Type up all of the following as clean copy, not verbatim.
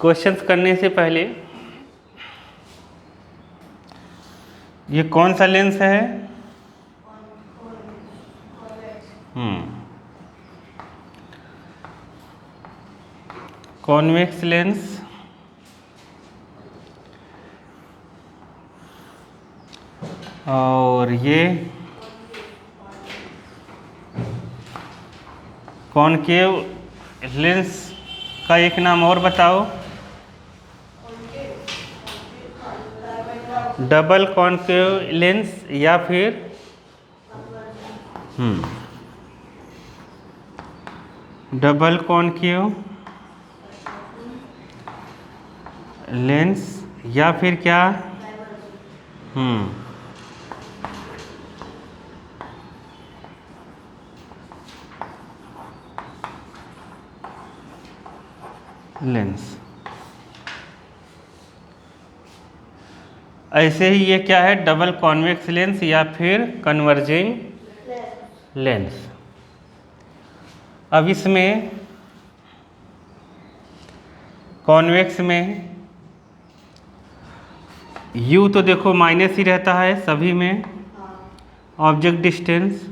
Questions करने से पहले ये कौन सा लेंस है? कॉन्वेक्स लेंस और ये कॉनकेव लेंस का एक नाम और बताओ। डबल कॉनकेव लेंस या फिर डबल कॉनकेव लेंस या फिर क्या? लेंस। ऐसे ही ये क्या है? डबल कॉन्वेक्स लेंस या फिर कन्वर्जिंग लेंस। अब इसमें कॉन्वेक्स में U तो देखो माइनस ही रहता है सभी में, ऑब्जेक्ट डिस्टेंस।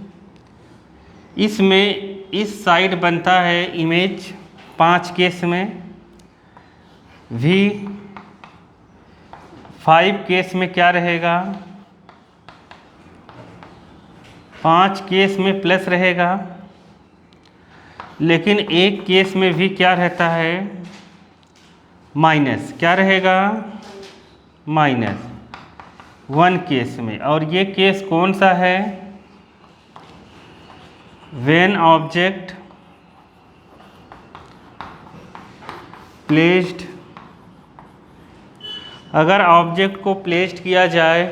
इसमें इस साइड बनता है इमेज 5 केस में, V 5 केस में क्या रहेगा? 5 केस में प्लस रहेगा, लेकिन एक केस में भी क्या रहता है? माइनस। क्या रहेगा? माइनस 1 केस में। और ये केस कौन सा है? व्हेन ऑब्जेक्ट प्लेस्ड, अगर ऑब्जेक्ट को प्लेस्ड किया जाए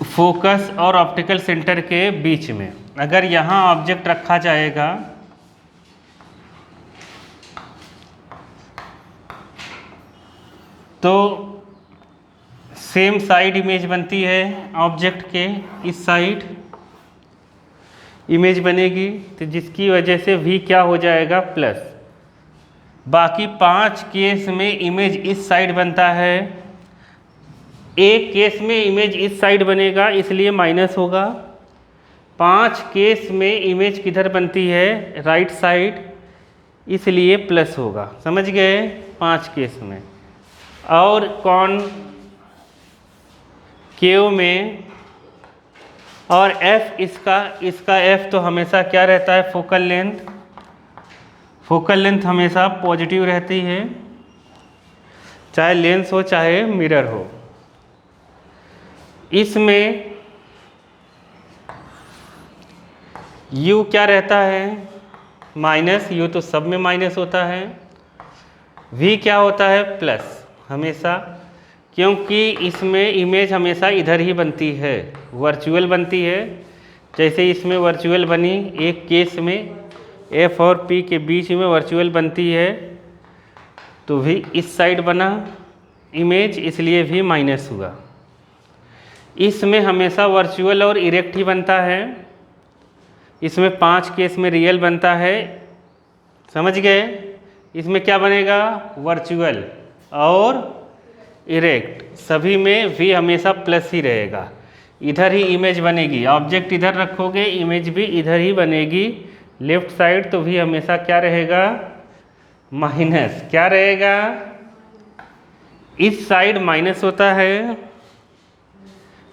फोकस और ऑप्टिकल सेंटर के बीच में, अगर यहाँ ऑब्जेक्ट रखा जाएगा तो सेम साइड इमेज बनती है ऑब्जेक्ट के, इस साइड इमेज बनेगी, तो जिसकी वजह से V क्या हो जाएगा? प्लस। बाकी 5 केस में इमेज इस साइड बनता है, एक केस में इमेज इस साइड बनेगा इसलिए माइनस होगा। 5 केस में इमेज किधर बनती है? राइट साइड, इसलिए प्लस होगा। समझ गए? 5 केस में। और कॉनकेव में और F इसका F तो हमेशा क्या रहता है? Focal length. फोकल लेंथ हमेशा पॉजिटिव रहती है, चाहे लेंस हो चाहे मिरर हो। इसमें U क्या रहता है? माइनस। U तो सब में माइनस होता है। V क्या होता है? प्लस हमेशा, क्योंकि इसमें इमेज हमेशा इधर ही बनती है, वर्चुअल बनती है। जैसे इसमें वर्चुअल बनी, एक केस में F और P के बीच में वर्चुअल बनती है, तो भी इस साइड बना इमेज, इसलिए भी माइनस हुआ। इसमें हमेशा वर्चुअल और इरेक्ट ही बनता है, इसमें 5 केस में रियल बनता है। समझ गए? इसमें क्या बनेगा? वर्चुअल और इरेक्ट, सभी में V हमेशा प्लस ही रहेगा। इधर ही इमेज बनेगी, ऑब्जेक्ट इधर रखोगे इमेज भी इधर ही बनेगी लेफ्ट साइड, तो भी हमेशा क्या रहेगा? माइनस। क्या रहेगा? इस साइड माइनस होता है,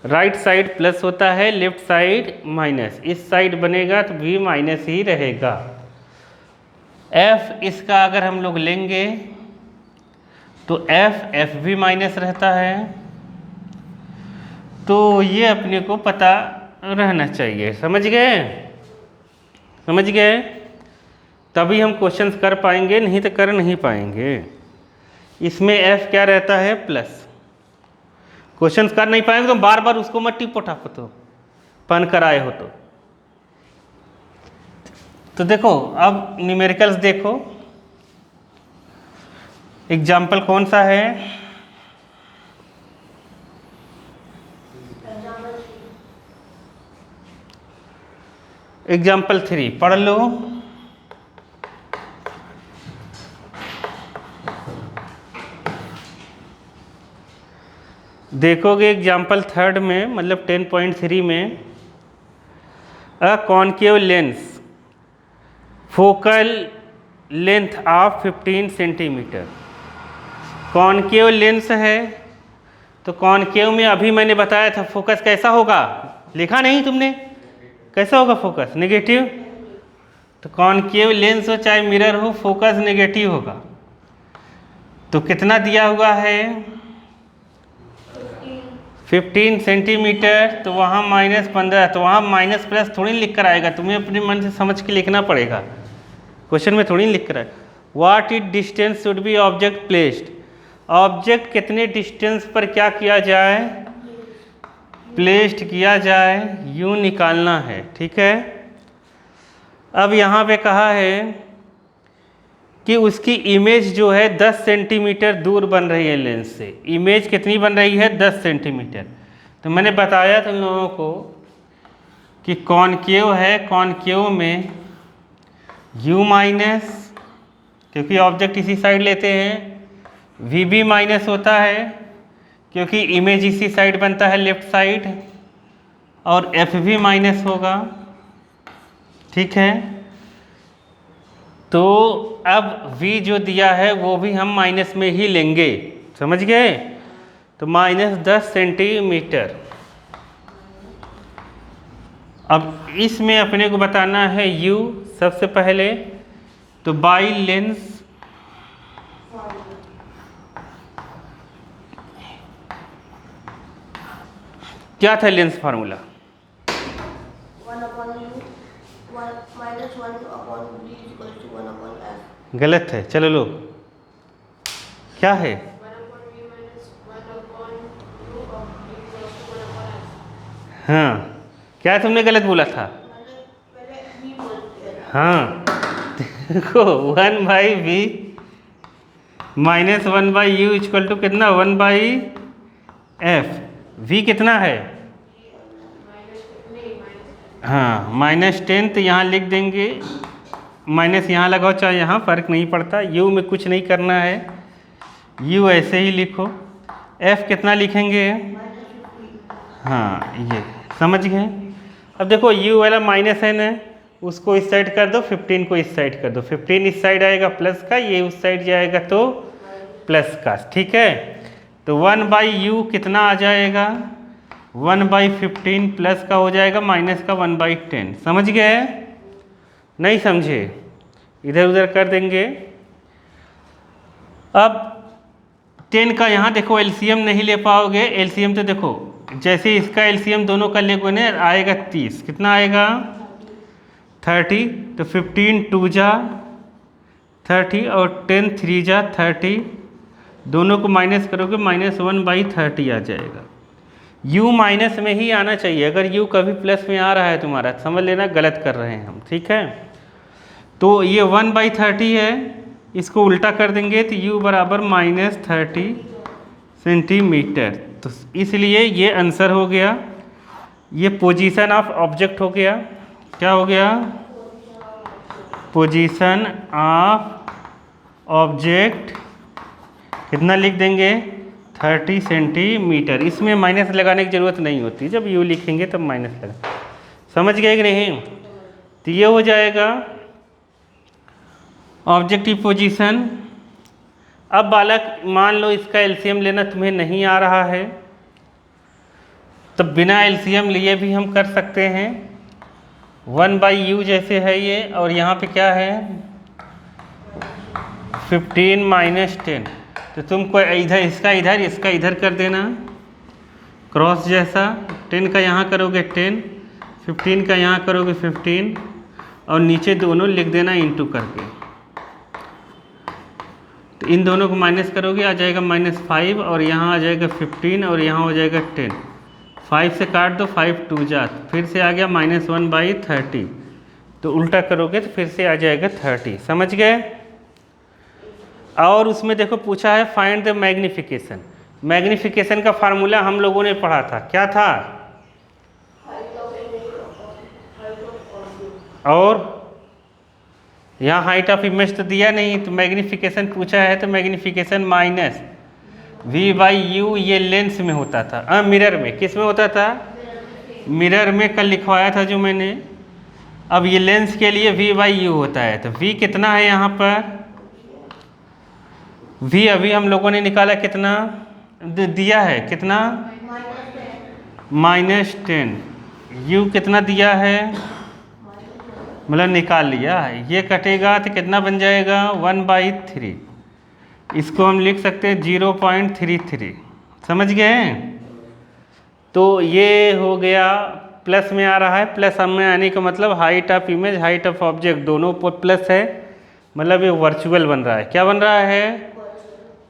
राइट साइड प्लस होता है, लेफ्ट साइड माइनस। इस साइड बनेगा तो भी माइनस ही रहेगा। F इसका अगर हम लोग लेंगे तो F भी माइनस रहता है, तो ये अपने को पता रहना चाहिए। समझ गए? समझ गए? तभी हम क्वेश्चंस कर पाएंगे, नहीं तो कर नहीं पाएंगे। इसमें F क्या रहता है? प्लस। क्वेश्चंस कर नहीं पाएंगे तो बार बार उसको मत टिप उठाओ, तो पन कराए हो तो देखो अब न्यूमेरिकल्स देखो। एग्जाम्पल कौन सा है? एग्जाम्पल 3 पढ़ लो। देखोगे एग्जाम्पल थर्ड में मतलब 10.3 में, a concave lens focal length of 15 centimetre. Concave lens है तो कॉनकेव में अभी मैंने बताया था फोकस कैसा होगा, लिखा नहीं तुमने? कैसा होगा फोकस? नेगेटिव। तो कॉनकेव लेंस हो चाहे मिरर हो, फोकस नेगेटिव होगा। तो कितना दिया हुआ है? 15 सेंटीमीटर। तो वहाँ -15, तो वहाँ माइनस प्लस थोड़ी लिख कर आएगा, तुम्हें अपने मन से समझ के लिखना पड़ेगा, क्वेश्चन में थोड़ी लिख कर आएगा। What is distance should be object placed, object कितने डिस्टेंस पर क्या किया जाए? प्लेस्ड किया जाए, यूँ निकालना है। ठीक है, अब यहाँ पे कहा है कि उसकी इमेज जो है 10 सेंटीमीटर दूर बन रही है लेंस से। इमेज कितनी बन रही है? 10 सेंटीमीटर। तो मैंने बताया तुम लोगों को कि कॉनकेव है, कॉनकेव में u माइनस, क्योंकि ऑब्जेक्ट इसी साइड लेते हैं, vb माइनस होता है क्योंकि इमेज इसी साइड बनता है, लेफ्ट साइड, और fv माइनस होगा। ठीक है, तो अब v जो दिया है वो भी हम माइनस में ही लेंगे, समझ गए? तो -10 सेंटीमीटर। अब इसमें अपने को बताना है u सबसे पहले, तो बाई लेंस क्या था लेंस फार्मूला? 1/-1/v=1/f। गलत है, चलो लो, क्या है? 1/v-1/u। हाँ, क्या तुमने गलत बोला था? हाँ, देखो 1/v -1/u = कितना? 1/f। v कितना है? हाँ, -10। तो यहाँ लिख देंगे, माइनस यहाँ लगाओ चाहे यहाँ, फ़र्क नहीं पड़ता, u में कुछ नहीं करना है, u ऐसे ही लिखो। f कितना लिखेंगे? हाँ, ये समझ गए। अब देखो u वाला माइनस है ना, उसको इस साइड कर दो, 15 को इस साइड कर दो। 15 इस साइड आएगा प्लस का, ये उस साइड जाएगा तो प्लस का। ठीक है, तो 1/u कितना आ जाएगा? 1/15 प्लस का हो जाएगा माइनस का 1/10। समझ गए? नहीं समझे? इधर उधर कर देंगे। अब 10 का यहाँ देखो एलसीएम नहीं ले पाओगे। एलसीएम तो देखो, जैसे इसका एलसीएम दोनों का लेगो ने आएगा 30। कितना आएगा? 30। तो 15 2 जा 30 और 10 3 जा 30, दोनों को माइनस करोगे -1/30 आ जाएगा। u माइनस में ही आना चाहिए, अगर u कभी प्लस में आ रहा है तुम्हारा, समझ लेना गलत कर रहे हैं हम। ठीक है, तो ये 1/30 है, इसको उल्टा कर देंगे तो u बराबर -30 सेंटीमीटर। तो इसलिए ये आंसर हो गया। ये पोजीशन ऑफ ऑब्जेक्ट हो गया। क्या हो गया? पोजीशन ऑफ ऑब्जेक्ट कितना लिख देंगे? 30 सेंटीमीटर। इसमें माइनस लगाने की ज़रूरत नहीं होती, जब u लिखेंगे तब माइनस लगा। समझ गए कि नहीं? तो ये हो जाएगा ऑब्जेक्टिव पोजीशन। अब बालक मान लो इसका एलसीएम लेना तुम्हें नहीं आ रहा है, तो बिना एलसीएम लिए भी हम कर सकते हैं। 1/u जैसे है ये, और यहाँ पे क्या है? 15 - 10। तो तुमको इधर इसका इधर, इसका इधर कर देना, क्रॉस जैसा। 10 का यहाँ करोगे 10, 15 का यहाँ करोगे 15, और नीचे दोनों लिख देना इंटू करके। तो इन दोनों को माइनस करोगे, आ जाएगा -5, और यहाँ आ जाएगा 15, और यहाँ हो जाएगा 10। 5 से काट दो, 5 2 जा, फिर से आ गया -1/30। तो उल्टा करोगे तो फिर से आ जाएगा 30। समझ गए? और उसमें देखो पूछा है फाइंड द मैग्निफिकेशन। मैग्निफिकेशन का फार्मूला हम लोगों ने पढ़ा था, क्या था? और यहाँ हाइट ऑफ इमेज तो दिया नहीं, तो मैग्निफिकेशन पूछा है, तो magnification minus v by u ये लेंस में होता था, मिरर में, किस में होता था? मिरर में कल लिखवाया था जो मैंने। अब ये लेंस के लिए वी बाई यू होता है, तो वी कितना है यहाँ पर? वी अभी हम लोगों ने निकाला कितना दिया है, कितना? -10। यू कितना दिया है, मतलब निकाल लिया है। ये कटेगा तो कितना बन जाएगा? 1/3। इसको हम लिख सकते हैं 0.33। समझ गए? तो ये हो गया, प्लस में आ रहा है। प्लस में आने का मतलब height of image, height of object दोनों प्लस है, मतलब ये वर्चुअल बन रहा है। क्या बन रहा है?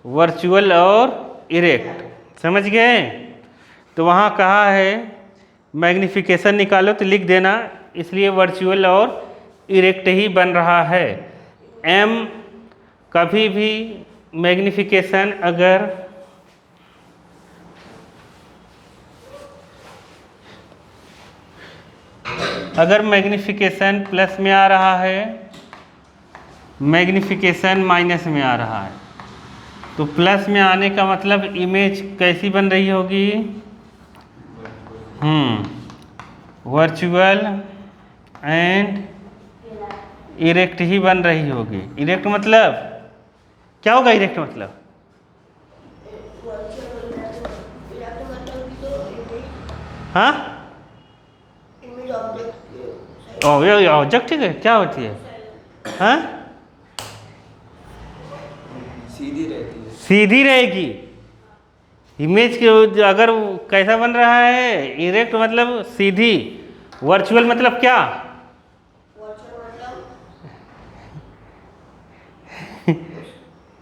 वर्चुअल और इरेक्ट। समझ गए? तो वहाँ कहा है मैग्निफिकेशन निकालो, तो लिख देना, इसलिए वर्चुअल और इरेक्ट ही बन रहा है। एम कभी भी मैग्निफिकेशन अगर मैग्निफिकेशन प्लस में आ रहा है, मैग्निफिकेशन माइनस में आ रहा है, तो प्लस में आने का मतलब इमेज कैसी बन रही होगी? वर्चुअल एंड इरेक्ट ही बन रही होगी। इरेक्ट मतलब क्या होगा? इरेक्ट मतलब हाँ, ऑब्जेक्ट है, क्या होती है? हाँ, सीधी रहती है, सीधी रहेगी। इमेज के अगर कैसा बन रहा है? इरेक्ट मतलब सीधी। वर्चुअल मतलब क्या?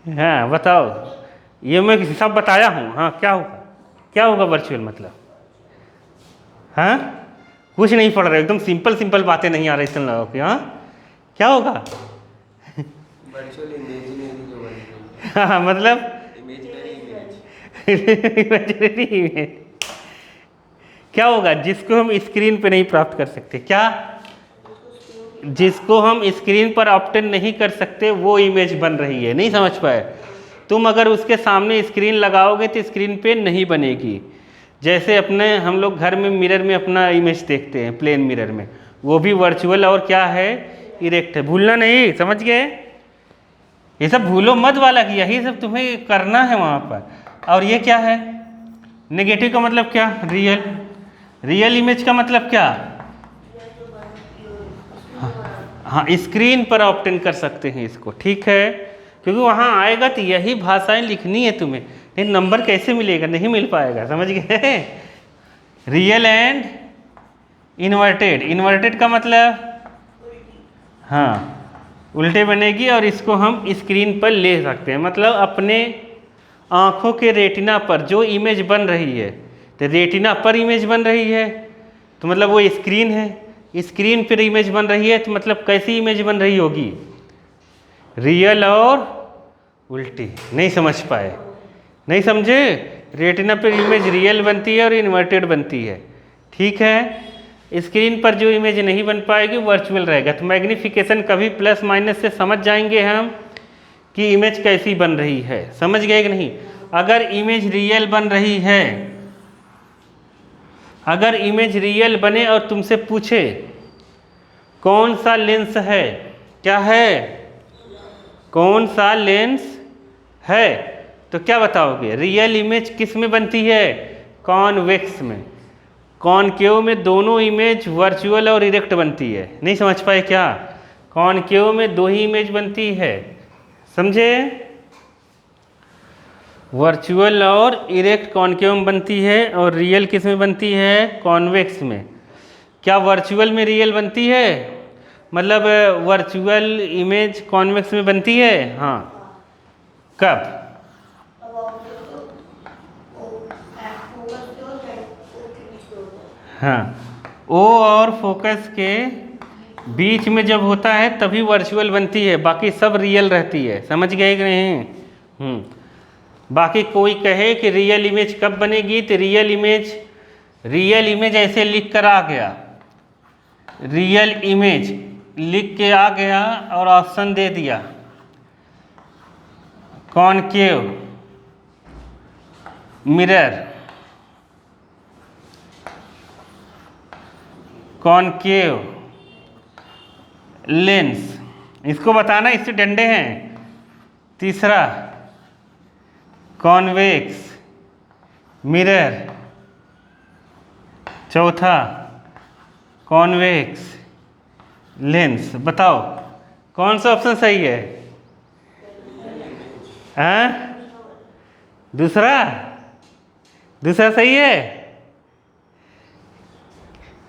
हाँ बताओ, ये मैं सब बताया हूँ। हाँ क्या होगा? क्या होगा वर्चुअल मतलब? हाँ कुछ नहीं पढ़ रहे, एकदम सिंपल सिंपल बातें नहीं आ रही सुन लोगों की। हाँ क्या होगा? वर्चुअल इमेजिनरी जो बनी है। हाँ मतलब इमेजिनरी इमेजिनरी इमेज क्या होगा? जिसको हम स्क्रीन पे नहीं प्राप्त कर सकते। क्या? जिसको हम स्क्रीन पर ऑब्टेन नहीं कर सकते वो इमेज बन रही है। नहीं समझ पाए? तुम अगर उसके सामने स्क्रीन लगाओगे तो स्क्रीन पे नहीं बनेगी। जैसे अपने हम लोग घर में मिरर में अपना इमेज देखते हैं, प्लेन मिरर में, वो भी वर्चुअल और क्या है? इरेक्ट है। भूलना नहीं, समझ गए? ये सब भूलो मत वाला कि यही सब तुम्हें करना है वहाँ पर। और ये क्या है? नेगेटिव का मतलब क्या? रियल। रियल इमेज का मतलब क्या? हाँ स्क्रीन पर ऑब्टेन कर सकते हैं इसको, ठीक है? क्योंकि वहाँ आएगा तो यही भाषाएं लिखनी है तुम्हें, नहीं नंबर कैसे मिलेगा? नहीं मिल पाएगा। समझ गए? Real and inverted. इन्वर्टेड का मतलब हाँ उल्टे बनेगी, और इसको हम स्क्रीन पर ले सकते हैं, मतलब अपने आँखों के रेटिना पर जो इमेज बन रही है, तो रेटिना पर इमेज बन रही है तो मतलब वो स्क्रीन है। स्क्रीन पर इमेज बन रही है तो मतलब कैसी इमेज बन रही होगी? रियल और उल्टी। नहीं समझ पाए? नहीं समझे? रेटिना पर इमेज रियल बनती है और इन्वर्टेड बनती है, ठीक है? स्क्रीन पर जो इमेज नहीं बन पाएगी वर्चुअल रहेगा। तो मैग्निफिकेशन कभी प्लस माइनस से समझ जाएंगे हम कि इमेज कैसी बन रही है। समझ गए कि नहीं? अगर इमेज रियल बन रही है, अगर इमेज रियल बने और तुमसे पूछे कौन सा लेंस है, क्या है? कौन सा लेंस है, तो क्या बताओगे? रियल इमेज किस में बनती है? कॉन्वेक्स में। कॉनकेव में दोनों इमेज वर्चुअल और इरेक्ट बनती है। नहीं समझ पाए क्या? कॉनकेव में दो ही इमेज बनती है, समझे? वर्चुअल और इरेक्ट कॉनकेव में बनती है, और रियल किस में बनती है? कॉन्वेक्स में। क्या वर्चुअल में रियल बनती है? मतलब वर्चुअल इमेज कॉन्वेक्स में बनती है? हाँ कब? हाँ ओ और फोकस के बीच में जब होता है तभी वर्चुअल बनती है, बाकी सब रियल रहती है। समझ गए कि नहीं? बाकी कोई कहे कि रियल इमेज कब बनेगी, तो रियल इमेज ऐसे लिख कर आ गया, रियल इमेज लिख के आ गया और ऑप्शन दे दिया कॉनकेव मिरर, कॉनकेव लेंस, इसको बताना, इससे डंडे हैं। तीसरा कॉन्वेक्स मिरर, चौथा कॉन्वेक्स लेंस। बताओ कौन सा ऑप्शन सही है? हाँ, दूसरा सही है।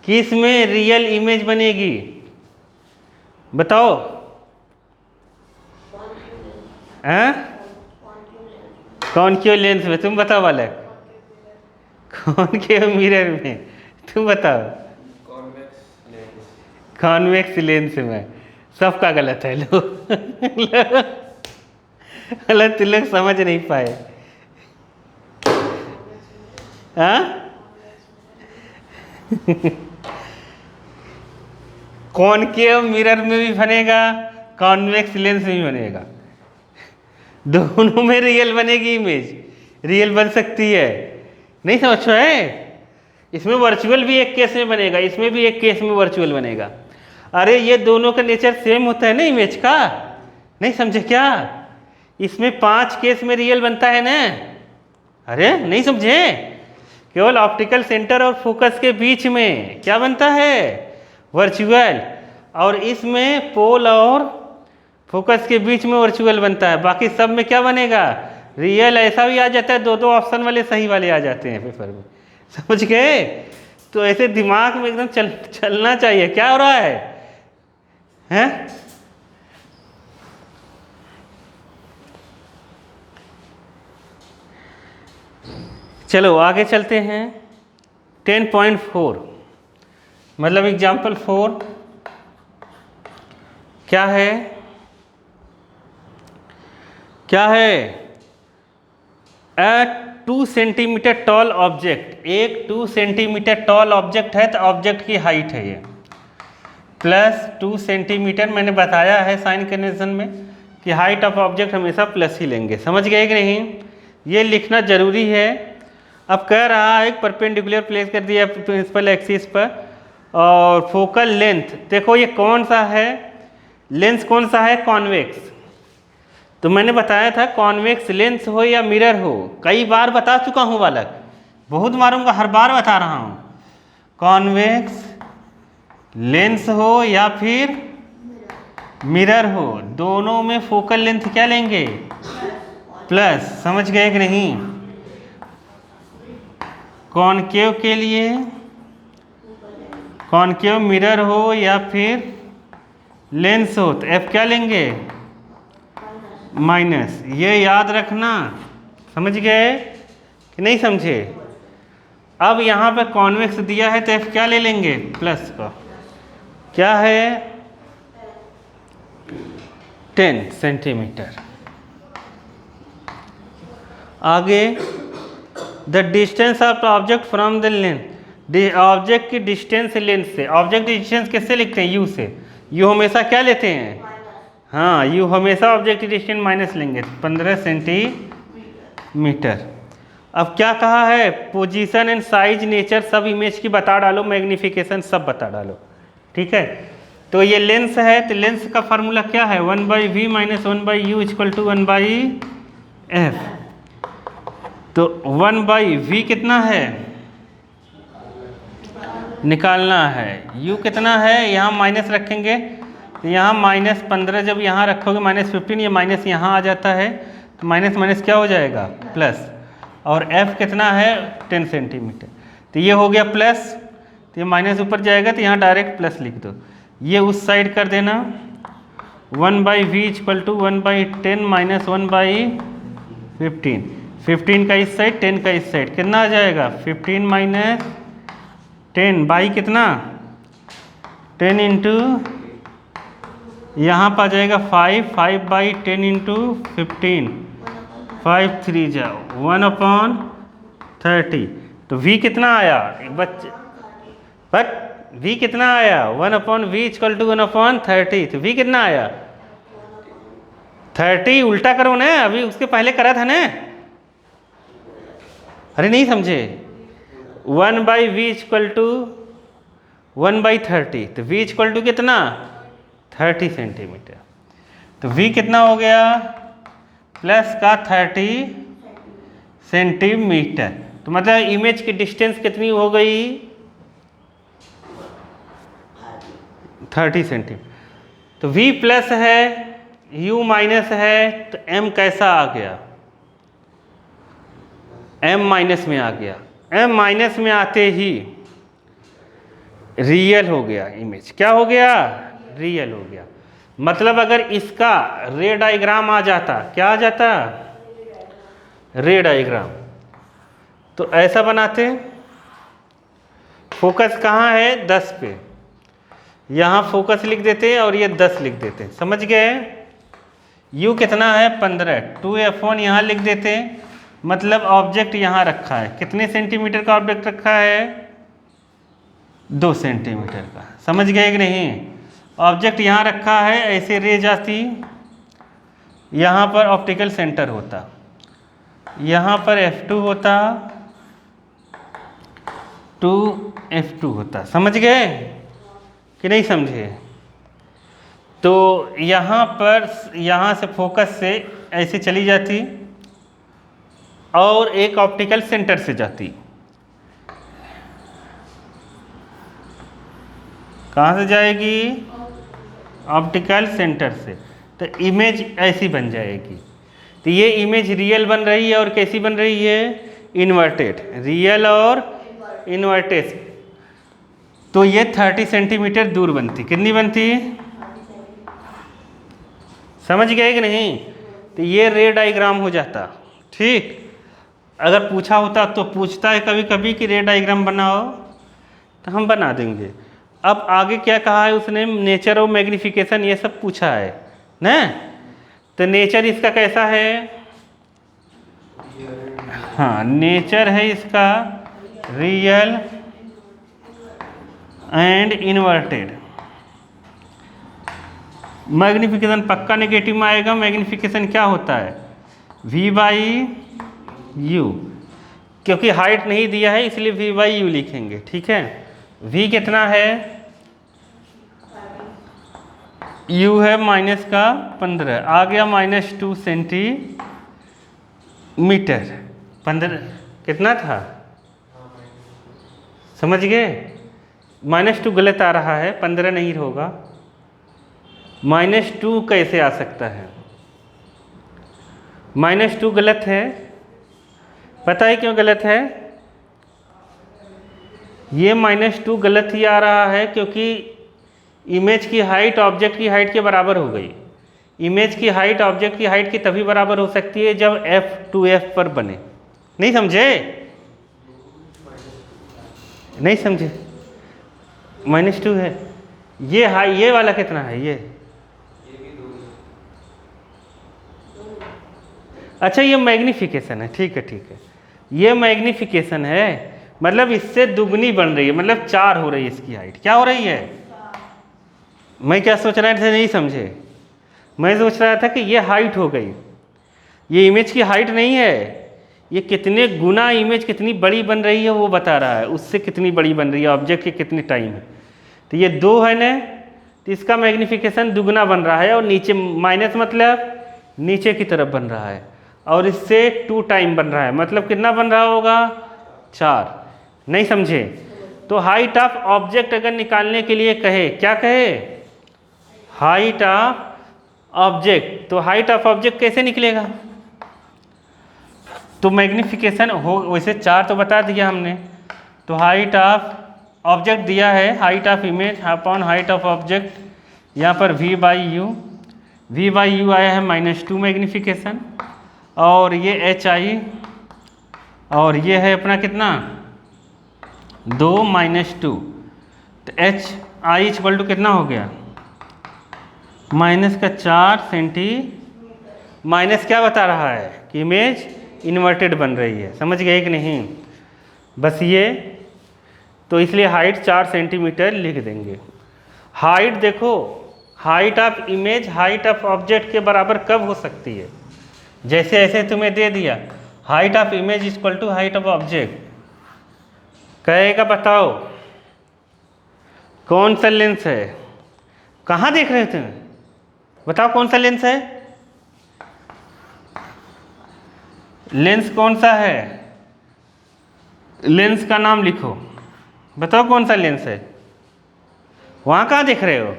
किस में रियल इमेज बनेगी बताओ? हाँ, कॉनकेव लेंस में। तुम बताओ बालक। कॉनकेव मिरर में। तुम बताओ। कॉन्वेक्स लेंस में। सबका गलत है। लो गलत, तुम लोग समझ नहीं पाए। हाँ कॉनकेव मिरर में भी बनेगा, कॉन्वेक्स लेंस में भी बनेगा, दोनों में रियल बनेगी इमेज। रियल बन सकती है, नहीं समझ है? इसमें वर्चुअल भी एक केस में बनेगा, इसमें भी एक केस में वर्चुअल बनेगा। अरे ये दोनों का नेचर सेम होता है ना इमेज का, नहीं समझे क्या? इसमें 5 केस में रियल बनता है ना। अरे नहीं समझे? केवल ऑप्टिकल सेंटर और फोकस के बीच में क्या बनता है? वर्चुअल। और इसमें पोल और फोकस के बीच में वर्चुअल बनता है। बाकी सब में क्या बनेगा? रियल। ऐसा भी आ जाता है, 2-2 ऑप्शन वाले सही वाले आ जाते हैं पेपर में। समझ गए? तो ऐसे दिमाग में एकदम चलना चाहिए। क्या हो रहा है? हैं? चलो आगे चलते हैं। 10.4 मतलब एग्जाम्पल 4 क्या है? ए 2 सेंटीमीटर टॉल ऑब्जेक्ट, एक 2 सेंटीमीटर टॉल ऑब्जेक्ट है, तो ऑब्जेक्ट की हाइट है ये प्लस 2 सेंटीमीटर। मैंने बताया है साइन कन्वेंशन में कि हाइट ऑफ ऑब्जेक्ट हमेशा प्लस ही लेंगे। समझ गए कि नहीं? ये लिखना जरूरी है। अब कह रहा है एक परपेंडिकुलर प्लेस कर दिया प्रिंसिपल एक्सिस पर, और फोकल लेंथ देखो ये कौन सा है? लेंस कौन सा है? कॉन्वेक्स। तो मैंने बताया था कॉन्वेक्स लेंस हो या मिरर हो, कई बार बता चुका हूँ बालक, बहुत मारूंगा, हर बार बता रहा हूँ। कॉन्वेक्स लेंस हो या फिर मिरर हो, दोनों में फोकल लेंथ क्या लेंगे? प्लस। समझ गए कि नहीं? कॉनकेव के लिए कॉनकेव मिरर हो या फिर लेंस हो, तो एफ क्या लेंगे? माइनस। ये याद रखना। समझ गए कि नहीं समझे? अब यहाँ पे कॉन्वेक्स दिया है तो एफ क्या ले लेंगे? प्लस का। क्या है? 10 सेंटीमीटर। आगे the distance of object from the lens, object की डिस्टेंस लेंस से। ऑब्जेक्ट की डिस्टेंस किससे लिखते हैं? यू से। यू हमेशा क्या लेते हैं? हाँ, यू हमेशा ऑब्जेक्ट की डिस्टेंस माइनस लेंगे, 15 सेंटीमीटर। अब क्या कहा है? पोजीशन एंड साइज नेचर सब इमेज की बता डालो, मैग्निफिकेशन सब बता डालो। ठीक है, तो ये लेंस है, तो लेंस का फार्मूला क्या है? 1/v minus 1/u equal to 1/f। तो 1/v कितना है? निकालना है। u कितना है? यहाँ माइनस रखेंगे, तो यहाँ -15 जब यहाँ रखोगे -15, ये माइनस यहाँ आ जाता है, तो माइनस माइनस क्या हो जाएगा? प्लस। और f कितना है? 10 सेंटीमीटर। तो ये हो गया प्लस, तो ये माइनस ऊपर जाएगा, तो यहाँ डायरेक्ट प्लस लिख दो। ये उस साइड कर देना। 1/v equal to 1/10 minus 1/15। 15 का इस साइड, 10 का इस साइड, कितना आ जाएगा? 15 माइनस 10 बाई कितना? 10 इंटू यहाँ पर आ जाएगा 5/10 इंटू 15, 5 3 जाओ 1/30। तो v कितना आया बच्चे? बट v कितना आया? 1/v equal to 1/30। तो v कितना आया? 30। उल्टा करो ना, अभी उसके पहले करा था ना। अरे नहीं समझे, 1/v=1/30, तो v कितना 30 सेंटीमीटर। तो v कितना हो गया प्लस का 30 सेंटीमीटर। तो मतलब इमेज की डिस्टेंस कितनी हो गई 30 सेंटीमीटर। तो v प्लस है u माइनस है, तो m कैसा आ गया m माइनस में आ गया। m माइनस में आते ही रियल हो गया इमेज। क्या हो गया रियल हो गया। मतलब अगर इसका रे डायग्राम आ जाता, क्या आ जाता रे डायग्राम, तो ऐसा बनाते। फोकस कहाँ है 10 पे, यहाँ फोकस लिख देते और ये 10 लिख देते। समझ गए। u कितना है 15, 2f1 यहाँ लिख देते। मतलब ऑब्जेक्ट यहाँ रखा है, कितने सेंटीमीटर का ऑब्जेक्ट रखा है 2 सेंटीमीटर का। समझ गए कि नहीं। ऑब्जेक्ट यहाँ रखा है, ऐसे रे जाती, यहाँ पर ऑप्टिकल सेंटर होता, यहाँ पर f2 होता, 2f2 होता। समझ गए कि नहीं समझे। तो यहाँ पर यहाँ से फोकस से ऐसे चली जाती और एक ऑप्टिकल सेंटर से जाती। कहाँ से जाएगी ऑप्टिकल सेंटर से। तो इमेज ऐसी बन जाएगी। तो ये इमेज रियल बन रही है और कैसी बन रही है इन्वर्टेड, रियल और इन्वर्टेड। तो ये 30 सेंटीमीटर दूर बनती। कितनी बनती समझ गए कि नहीं। तो ये रे डायग्राम हो जाता। ठीक, अगर पूछा होता तो पूछता है कभी कभी कि रे डायग्राम बनाओ, तो हम बना देंगे। अब आगे क्या कहा है उसने, नेचर और मैग्निफिकेशन ये सब पूछा है ना। तो नेचर इसका कैसा है, हाँ नेचर है इसका रियल एंड इन्वर्टेड। मैग्निफिकेशन पक्का नेगेटिव में आएगा। मैग्निफिकेशन क्या होता है v/u, क्योंकि हाइट नहीं दिया है इसलिए v/u लिखेंगे। ठीक है, v कितना है u है माइनस का 15, आ गया -2 सेंटीमीटर। 15 कितना था समझ गए। -2 गलत आ रहा है, 15 नहीं होगा। -2 कैसे आ सकता है, -2 गलत है। पता है क्यों गलत है। ये -2 गलत ही आ रहा है क्योंकि इमेज की हाइट ऑब्जेक्ट की हाइट के बराबर हो गई। इमेज की हाइट ऑब्जेक्ट की हाइट की तभी बराबर हो सकती है जब f 2f पर बने। नहीं समझे, नहीं समझे। -2 है ये हाई, ये वाला कितना है ये अच्छा ये मैग्निफिकेशन है। ठीक है ठीक है, ये मैग्निफिकेशन है, मतलब इससे दुगनी बन रही है, मतलब 4 हो रही है इसकी हाइट। क्या हो रही है, मैं क्या सोच रहा था नहीं समझे। मैं सोच रहा था कि ये हाइट हो गई, ये इमेज की हाइट नहीं है, ये कितने गुना इमेज कितनी बड़ी बन रही है वो बता रहा है, उससे कितनी बड़ी बन रही है ऑब्जेक्ट के कितने टाइम है। तो ये 2 है ना, तो इसका मैग्निफिकेशन दुगना बन रहा है और नीचे माइनस मतलब नीचे की तरफ बन रहा है, और इससे 2 टाइम बन रहा है, मतलब कितना बन रहा होगा 4। नहीं समझे। तो हाइट ऑफ ऑब्जेक्ट अगर निकालने के लिए कहे, क्या कहे हाइट ऑफ ऑब्जेक्ट, तो हाइट ऑफ ऑब्जेक्ट कैसे निकलेगा। तो मैग्निफिकेशन हो, वैसे 4 तो बता दिया हमने। तो हाइट ऑफ ऑब्जेक्ट दिया है, height of image upon height of object, यहाँ पर v/u, v/u आया है -2 मैग्निफिकेशन, और ये hi, और ये है अपना कितना 2 -2, तो hi = कितना हो गया -4 सेंटी। माइनस क्या बता रहा है कि इमेज इन्वर्टेड बन रही है। समझ गए कि नहीं, बस ये। तो इसलिए हाइट 4 सेंटीमीटर लिख देंगे। हाइट देखो, height of image height of object के बराबर कब हो सकती है, जैसे ऐसे तुम्हें दे दिया height of image equal to height of object. कहेगा बताओ कौन सा लेंस है, कहाँ देख रहे थे, बताओ कौन सा लेंस है, लेंस कौन सा है, लेंस का नाम लिखो, बताओ कौन सा लेंस है, वहाँ कहाँ देख रहे हो,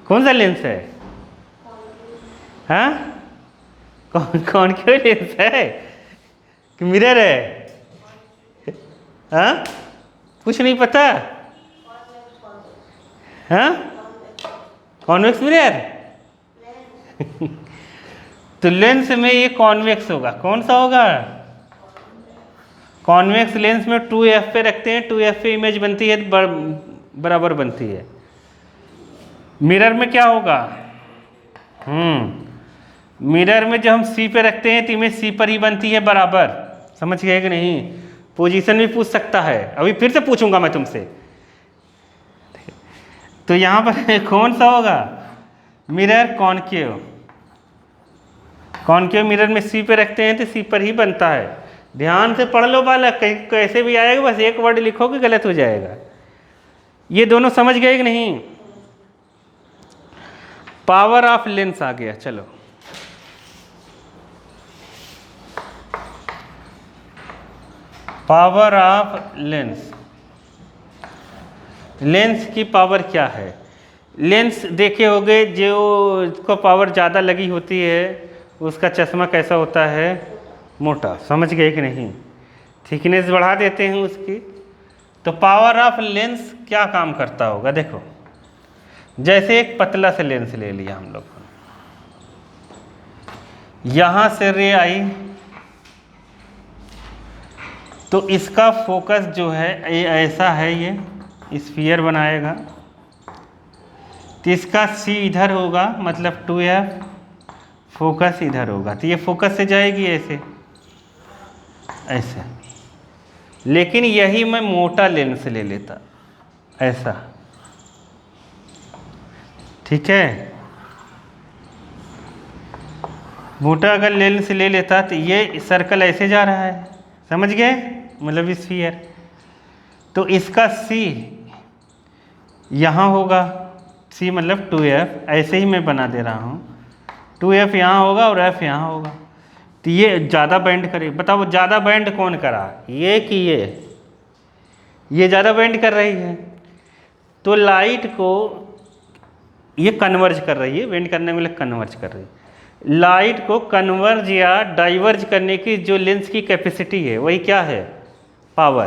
कौन सा लेंस है, हाँ कौन कौन क्यों लेंस है कि मिरर है, हाँ कुछ नहीं पता, हाँ कॉन्वेक्स मिरर तो लेंस में ये कॉन्वेक्स होगा, कौन सा होगा, कॉन्वेक्स लेंस में 2f पे रखते हैं, 2f पे इमेज बनती है बराबर बनती है। मिरर में क्या होगा, मिरर में जब हम C पे रखते हैं तो इमेज C पर ही बनती है बराबर, समझ गए कि नहीं। पोजीशन भी पूछ सकता है, अभी फिर से पूछूंगा मैं तुमसे। तो यहाँ पर कौन सा होगा, मिरर कॉनकेव, कॉनकेव मिरर में C पे रखते हैं तो C पर ही बनता है। ध्यान से पढ़ लो बालक, कहीं कैसे भी आएगा बस एक वर्ड लिखोगे गलत हो जाएगा। ये दोनों समझ गए कि नहीं। पावर ऑफ लेंस आ गया, चलो पावर ऑफ लेंस, लेंस की पावर क्या है। लेंस देखे होगे जो को पावर ज़्यादा लगी होती है उसका चश्मा कैसा होता है, मोटा, समझ गए कि नहीं, थिकनेस बढ़ा देते हैं उसकी। तो पावर ऑफ लेंस क्या काम करता होगा, देखो जैसे एक पतला से लेंस ले लिया हम लोग, यहाँ से रे आई तो इसका फोकस जो है ये ऐसा है, ये स्फीयर बनाएगा तो इसका C इधर होगा, मतलब 2f, फोकस इधर होगा तो ये फोकस से जाएगी ऐसे ऐसे। लेकिन यही मैं मोटा लेंस ले लेता ऐसा, ठीक है, मोटा अगर लेंस ले लेता तो ये सर्कल ऐसे जा रहा है, समझ गए, मतलब स्फीयर। तो इसका C यहाँ होगा, C मतलब 2f, ऐसे ही मैं बना दे रहा हूँ, 2f यहाँ होगा और f यहाँ होगा। तो ये ज़्यादा बेंड करे, बताओ ज़्यादा बेंड कौन करा, ये कि ये ज़्यादा बेंड कर रही है। तो लाइट को ये कन्वर्ज कर रही है, बेंड करने में कन्वर्ज कर रही है। लाइट को कन्वर्ज या डाइवर्ज करने की जो लेंस की कैपेसिटी है वही क्या है, पावर,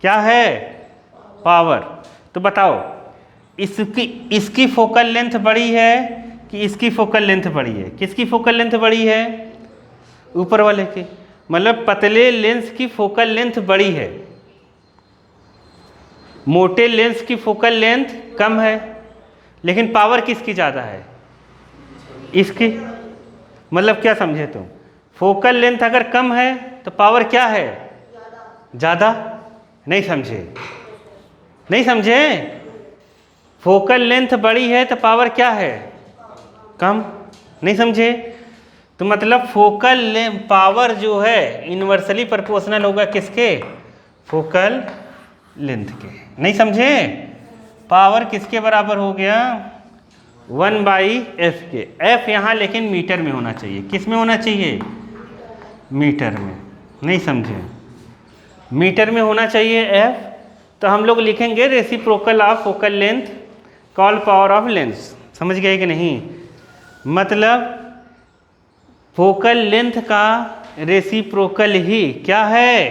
क्या है, पावर। तो बताओ इसकी फोकल लेंथ बड़ी है कि इसकी फोकल लेंथ बड़ी है, किसकी फोकल लेंथ बड़ी है, ऊपर वाले की, मतलब पतले लेंस की फोकल लेंथ बड़ी है, मोटे लेंस की फोकल लेंथ कम है, लेकिन पावर किसकी ज़्यादा है, इसकी। मतलब क्या समझे तुम, फोकल लेंथ अगर कम है तो पावर क्या है, ज़्यादा। नहीं समझे, नहीं समझे, फोकल लेंथ बड़ी है तो पावर क्या है, कम। नहीं समझे, तो मतलब फोकल लेंथ पावर जो है इन्वर्सली प्रोपोर्शनल होगा किसके, फोकल लेंथ के। नहीं समझे, पावर किसके बराबर हो गया, 1/f के। f यहाँ लेकिन मीटर में होना चाहिए, किस में होना चाहिए, मीटर में। नहीं समझे, मीटर में होना चाहिए f। तो हम लोग लिखेंगे reciprocal of focal length call power of lens, समझ गए कि नहीं। मतलब फोकल लेंथ का रेसिप्रोकल ही क्या है,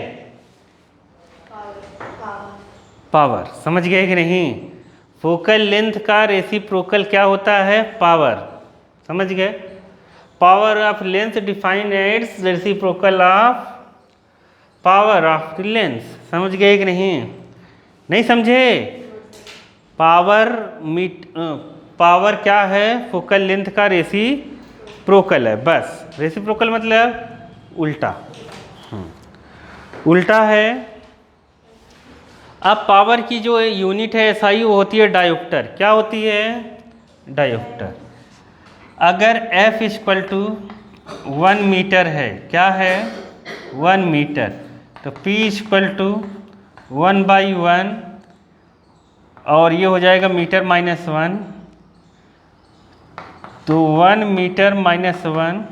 पावर, समझ गए कि नहीं। फोकल लेंथ का रेसिप्रोकल क्या होता है, पावर, समझ गए। Power of lens define as reciprocal of power of lens, समझ गए कि नहीं। नहीं समझे, पावर क्या है, फोकल लेंथ का रेसिप्रोकल है, बस। रेसिप्रोकल मतलब उल्टा, उल्टा है। अब पावर की जो यूनिट है SI वो होती है डायोप्टर, क्या होती है, डायोप्टर। अगर F इक्वल टू 1 मीटर है। क्या है? 1 मीटर। तो P इक्वल टू 1/1 और ये हो जाएगा मीटर -1, तो 1 मीटर -1,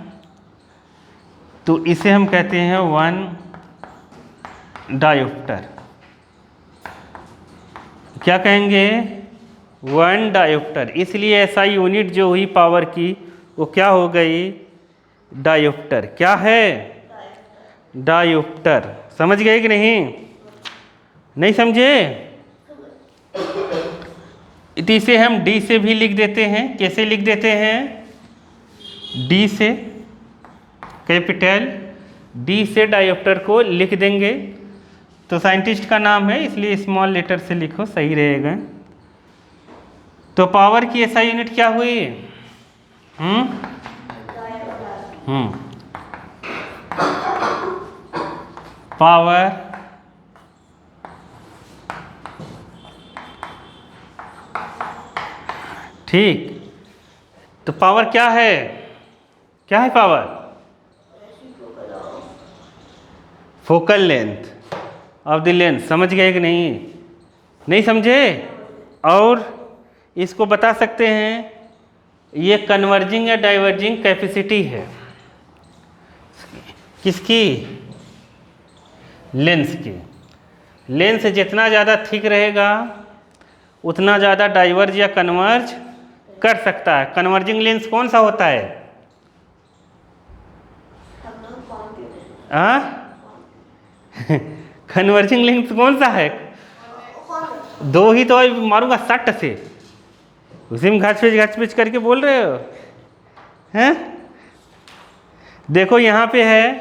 तो इसे हम कहते हैं 1 डायोप्टर। क्या कहेंगे? 1 डायोप्टर। इसलिए SI यूनिट जो हुई पावर की वो क्या हो गई? डायोप्टर। क्या है? डायोप्टर। समझ गए कि नहीं? नहीं समझे? तो इसे हम D से भी लिख देते हैं। कैसे लिख देते हैं? D से, कैपिटल D से डायोप्टर को लिख देंगे। तो साइंटिस्ट का नाम है इसलिए स्मॉल लेटर से लिखो, सही रहेगा। तो पावर की SI यूनिट क्या हुई? पावर ठीक। तो पावर क्या है? क्या है power? Focal length of the lens. समझ गए कि नहीं? नहीं समझे? और इसको बता सकते हैं ये कन्वर्जिंग या डाइवर्जिंग कैपेसिटी है। किसकी? लेंस की। लेंस जितना ज़्यादा थिक रहेगा उतना ज़्यादा डाइवर्ज या कन्वर्ज कर सकता है। कन्वर्जिंग लेंस कौन सा होता है? कन्वर्जिंग लेंस कौन सा है? दो ही तो मारूंगा सट से, उसी में घच पिच करके बोल रहे हो हैं? देखो यहाँ पे है,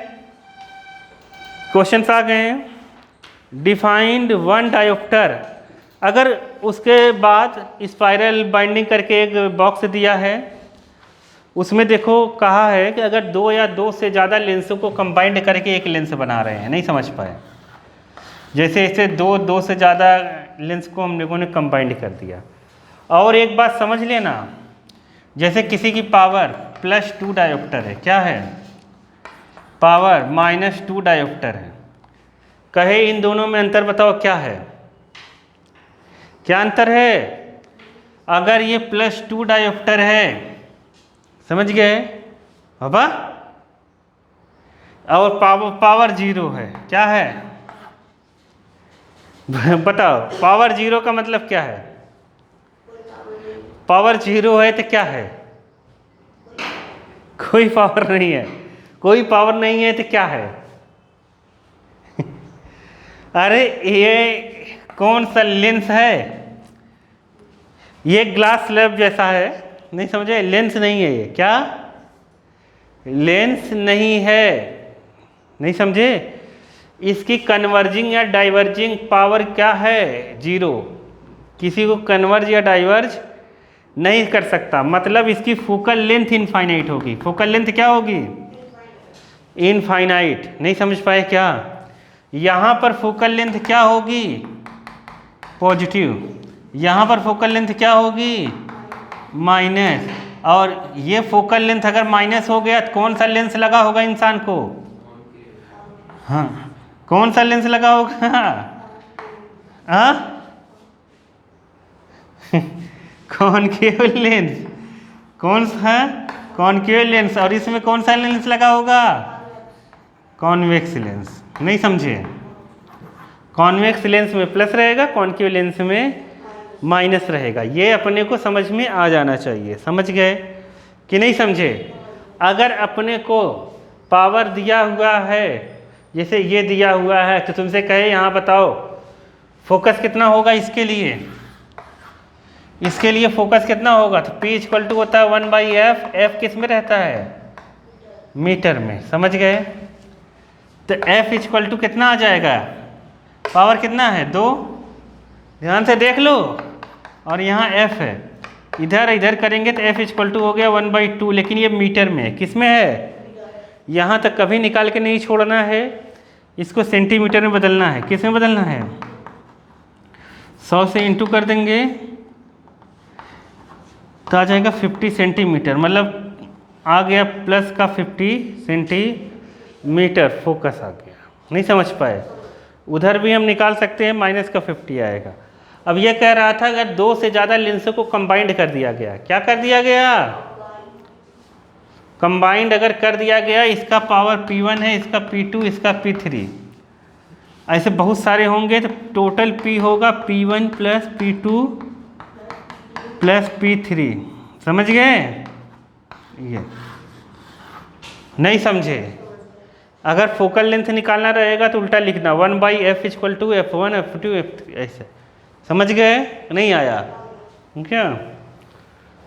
क्वेश्चन आ गए हैं। Defined 1 dioptre. अगर उसके बाद स्पाइरल बाइंडिंग करके एक बॉक्स दिया है, उसमें देखो कहा है कि अगर 2 या 2 से ज़्यादा लेंसों को कंबाइंड करके एक लेंस बना रहे हैं। नहीं समझ पाए? जैसे इसे 2 से ज़्यादा लेंस को हम लोगों ने कंबाइंड कर दिया। और एक बात समझ लेना, जैसे किसी की पावर +2 डायोप्टर है, क्या है? पावर -2 डायोप्टर है। कहे इन दोनों में अंतर बताओ क्या है? क्या अंतर है? अगर ये +2 डायोप्टर है, समझ गए बाबा, और पावर 0 है, क्या है? बताओ, पावर 0 का मतलब क्या है? पावर 0 है तो क्या है? कोई पावर नहीं है। कोई पावर नहीं है तो क्या है? अरे ये कौन सा लेंस है? ये ग्लास स्लैब जैसा है। नहीं समझे? लेंस नहीं है ये। क्या? लेंस नहीं है। नहीं समझे? इसकी कन्वर्जिंग या डाइवर्जिंग पावर क्या है? 0। किसी को कन्वर्ज या डाइवर्ज नहीं कर सकता। मतलब इसकी फोकल लेंथ इनफाइनाइट होगी। फोकल लेंथ क्या होगी? इनफाइनाइट। नहीं समझ पाए क्या? यहाँ पर फोकल लेंथ क्या होगी? पॉजिटिव। यहाँ पर फोकल लेंथ क्या होगी? माइनस। और ये फोकल लेंथ अगर माइनस हो गया तो कौन सा लेंस लगा होगा इंसान को? हाँ, कौन सा लेंस लगा होगा? हाँ, कॉनकेव लेंस। कौन सा? Concave lens. और इसमें कौन सा लेंस लगा होगा? Convex lens. नहीं समझे? कॉन्वेक्स लेंस में प्लस रहेगा, कॉनकेव लेंस में माइनस रहेगा। ये अपने को समझ में आ जाना चाहिए। समझ गए कि नहीं समझे? अगर अपने को पावर दिया हुआ है, जैसे ये दिया हुआ है, तो तुमसे कहे यहाँ बताओ फोकस कितना होगा इसके लिए? इसके लिए फोकस कितना होगा? तो P इक्वल टू होता है 1/f। f किस में रहता है? मीटर में। समझ गए? तो F इक्वल टू कितना आ जाएगा? पावर कितना है? 2। ध्यान से देख लो। और यहाँ F है, इधर इधर करेंगे तो F इक्वल टू हो गया 1/2। लेकिन ये मीटर में है। किस में है? यहाँ तक कभी निकाल के नहीं छोड़ना है, इसको सेंटीमीटर में बदलना है। किस में बदलना है? 100 से इंटू कर देंगे तो आ जाएगा 50 सेंटीमीटर। मतलब आ गया प्लस का 50 सेंटीमीटर, फोकस आ गया। नहीं समझ पाए? उधर भी हम निकाल सकते हैं, माइनस का 50 आएगा। अब ये कह रहा था अगर 2 से ज़्यादा लेंसों को कंबाइंड कर दिया गया, क्या कर दिया गया? कंबाइंड अगर कर दिया गया, इसका पावर P1 है, इसका P2, इसका P3, ऐसे बहुत सारे होंगे तो टोटल P होगा P1 plus P2 plus P3। समझ गए? ये नहीं समझे? अगर फोकल लेंथ निकालना रहेगा तो उल्टा लिखना 1/f equal to F1 F2 F3 ऐसे। समझ गए? नहीं आया क्या?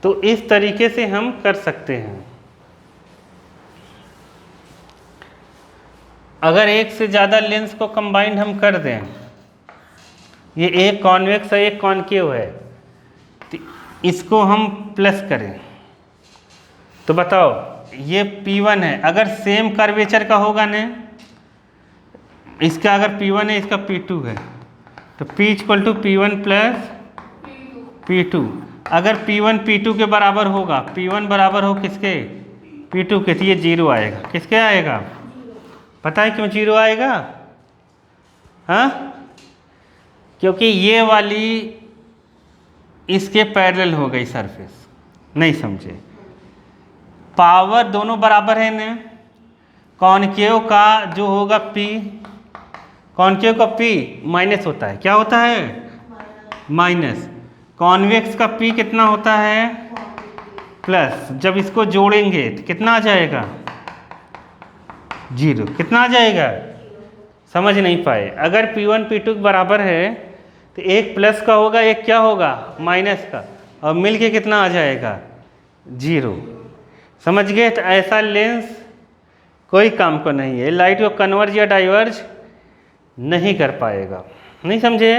तो इस तरीके से हम कर सकते हैं। अगर एक से ज़्यादा लेंस को कंबाइंड हम कर दें, ये एक कॉन्वेक्स है एक कॉनकेव है, तो इसको हम प्लस करें तो बताओ ये P1 है, अगर सेम कर्वेचर का होगा ना, इसका अगर P1 है इसका P2 है तो P equal to P1 plus P2। अगर P1 P2 के बराबर होगा, P1 बराबर हो किसके? P2 के, तो ये 0 आएगा। किसके आएगा? पता है क्यों 0 आएगा? हाँ, क्योंकि ये वाली इसके पैरेलल हो गई सरफेस। नहीं समझे? पावर दोनों बराबर है ना। कॉनकेव का जो होगा P, कॉनकेव का P माइनस होता है। क्या होता है? माइनस। कॉन्वेक्स का P कितना होता है? प्लस। जब इसको जोड़ेंगे तो कितना आ जाएगा? 0। कितना आ जाएगा? समझ नहीं पाए? अगर P1 P2 के बराबर है तो एक प्लस का होगा, एक क्या होगा? माइनस का, और मिल के कितना आ जाएगा? 0। समझ गए? तो ऐसा लेंस कोई काम को नहीं है, लाइट को कन्वर्ज या डाइवर्ज नहीं कर पाएगा। नहीं समझे?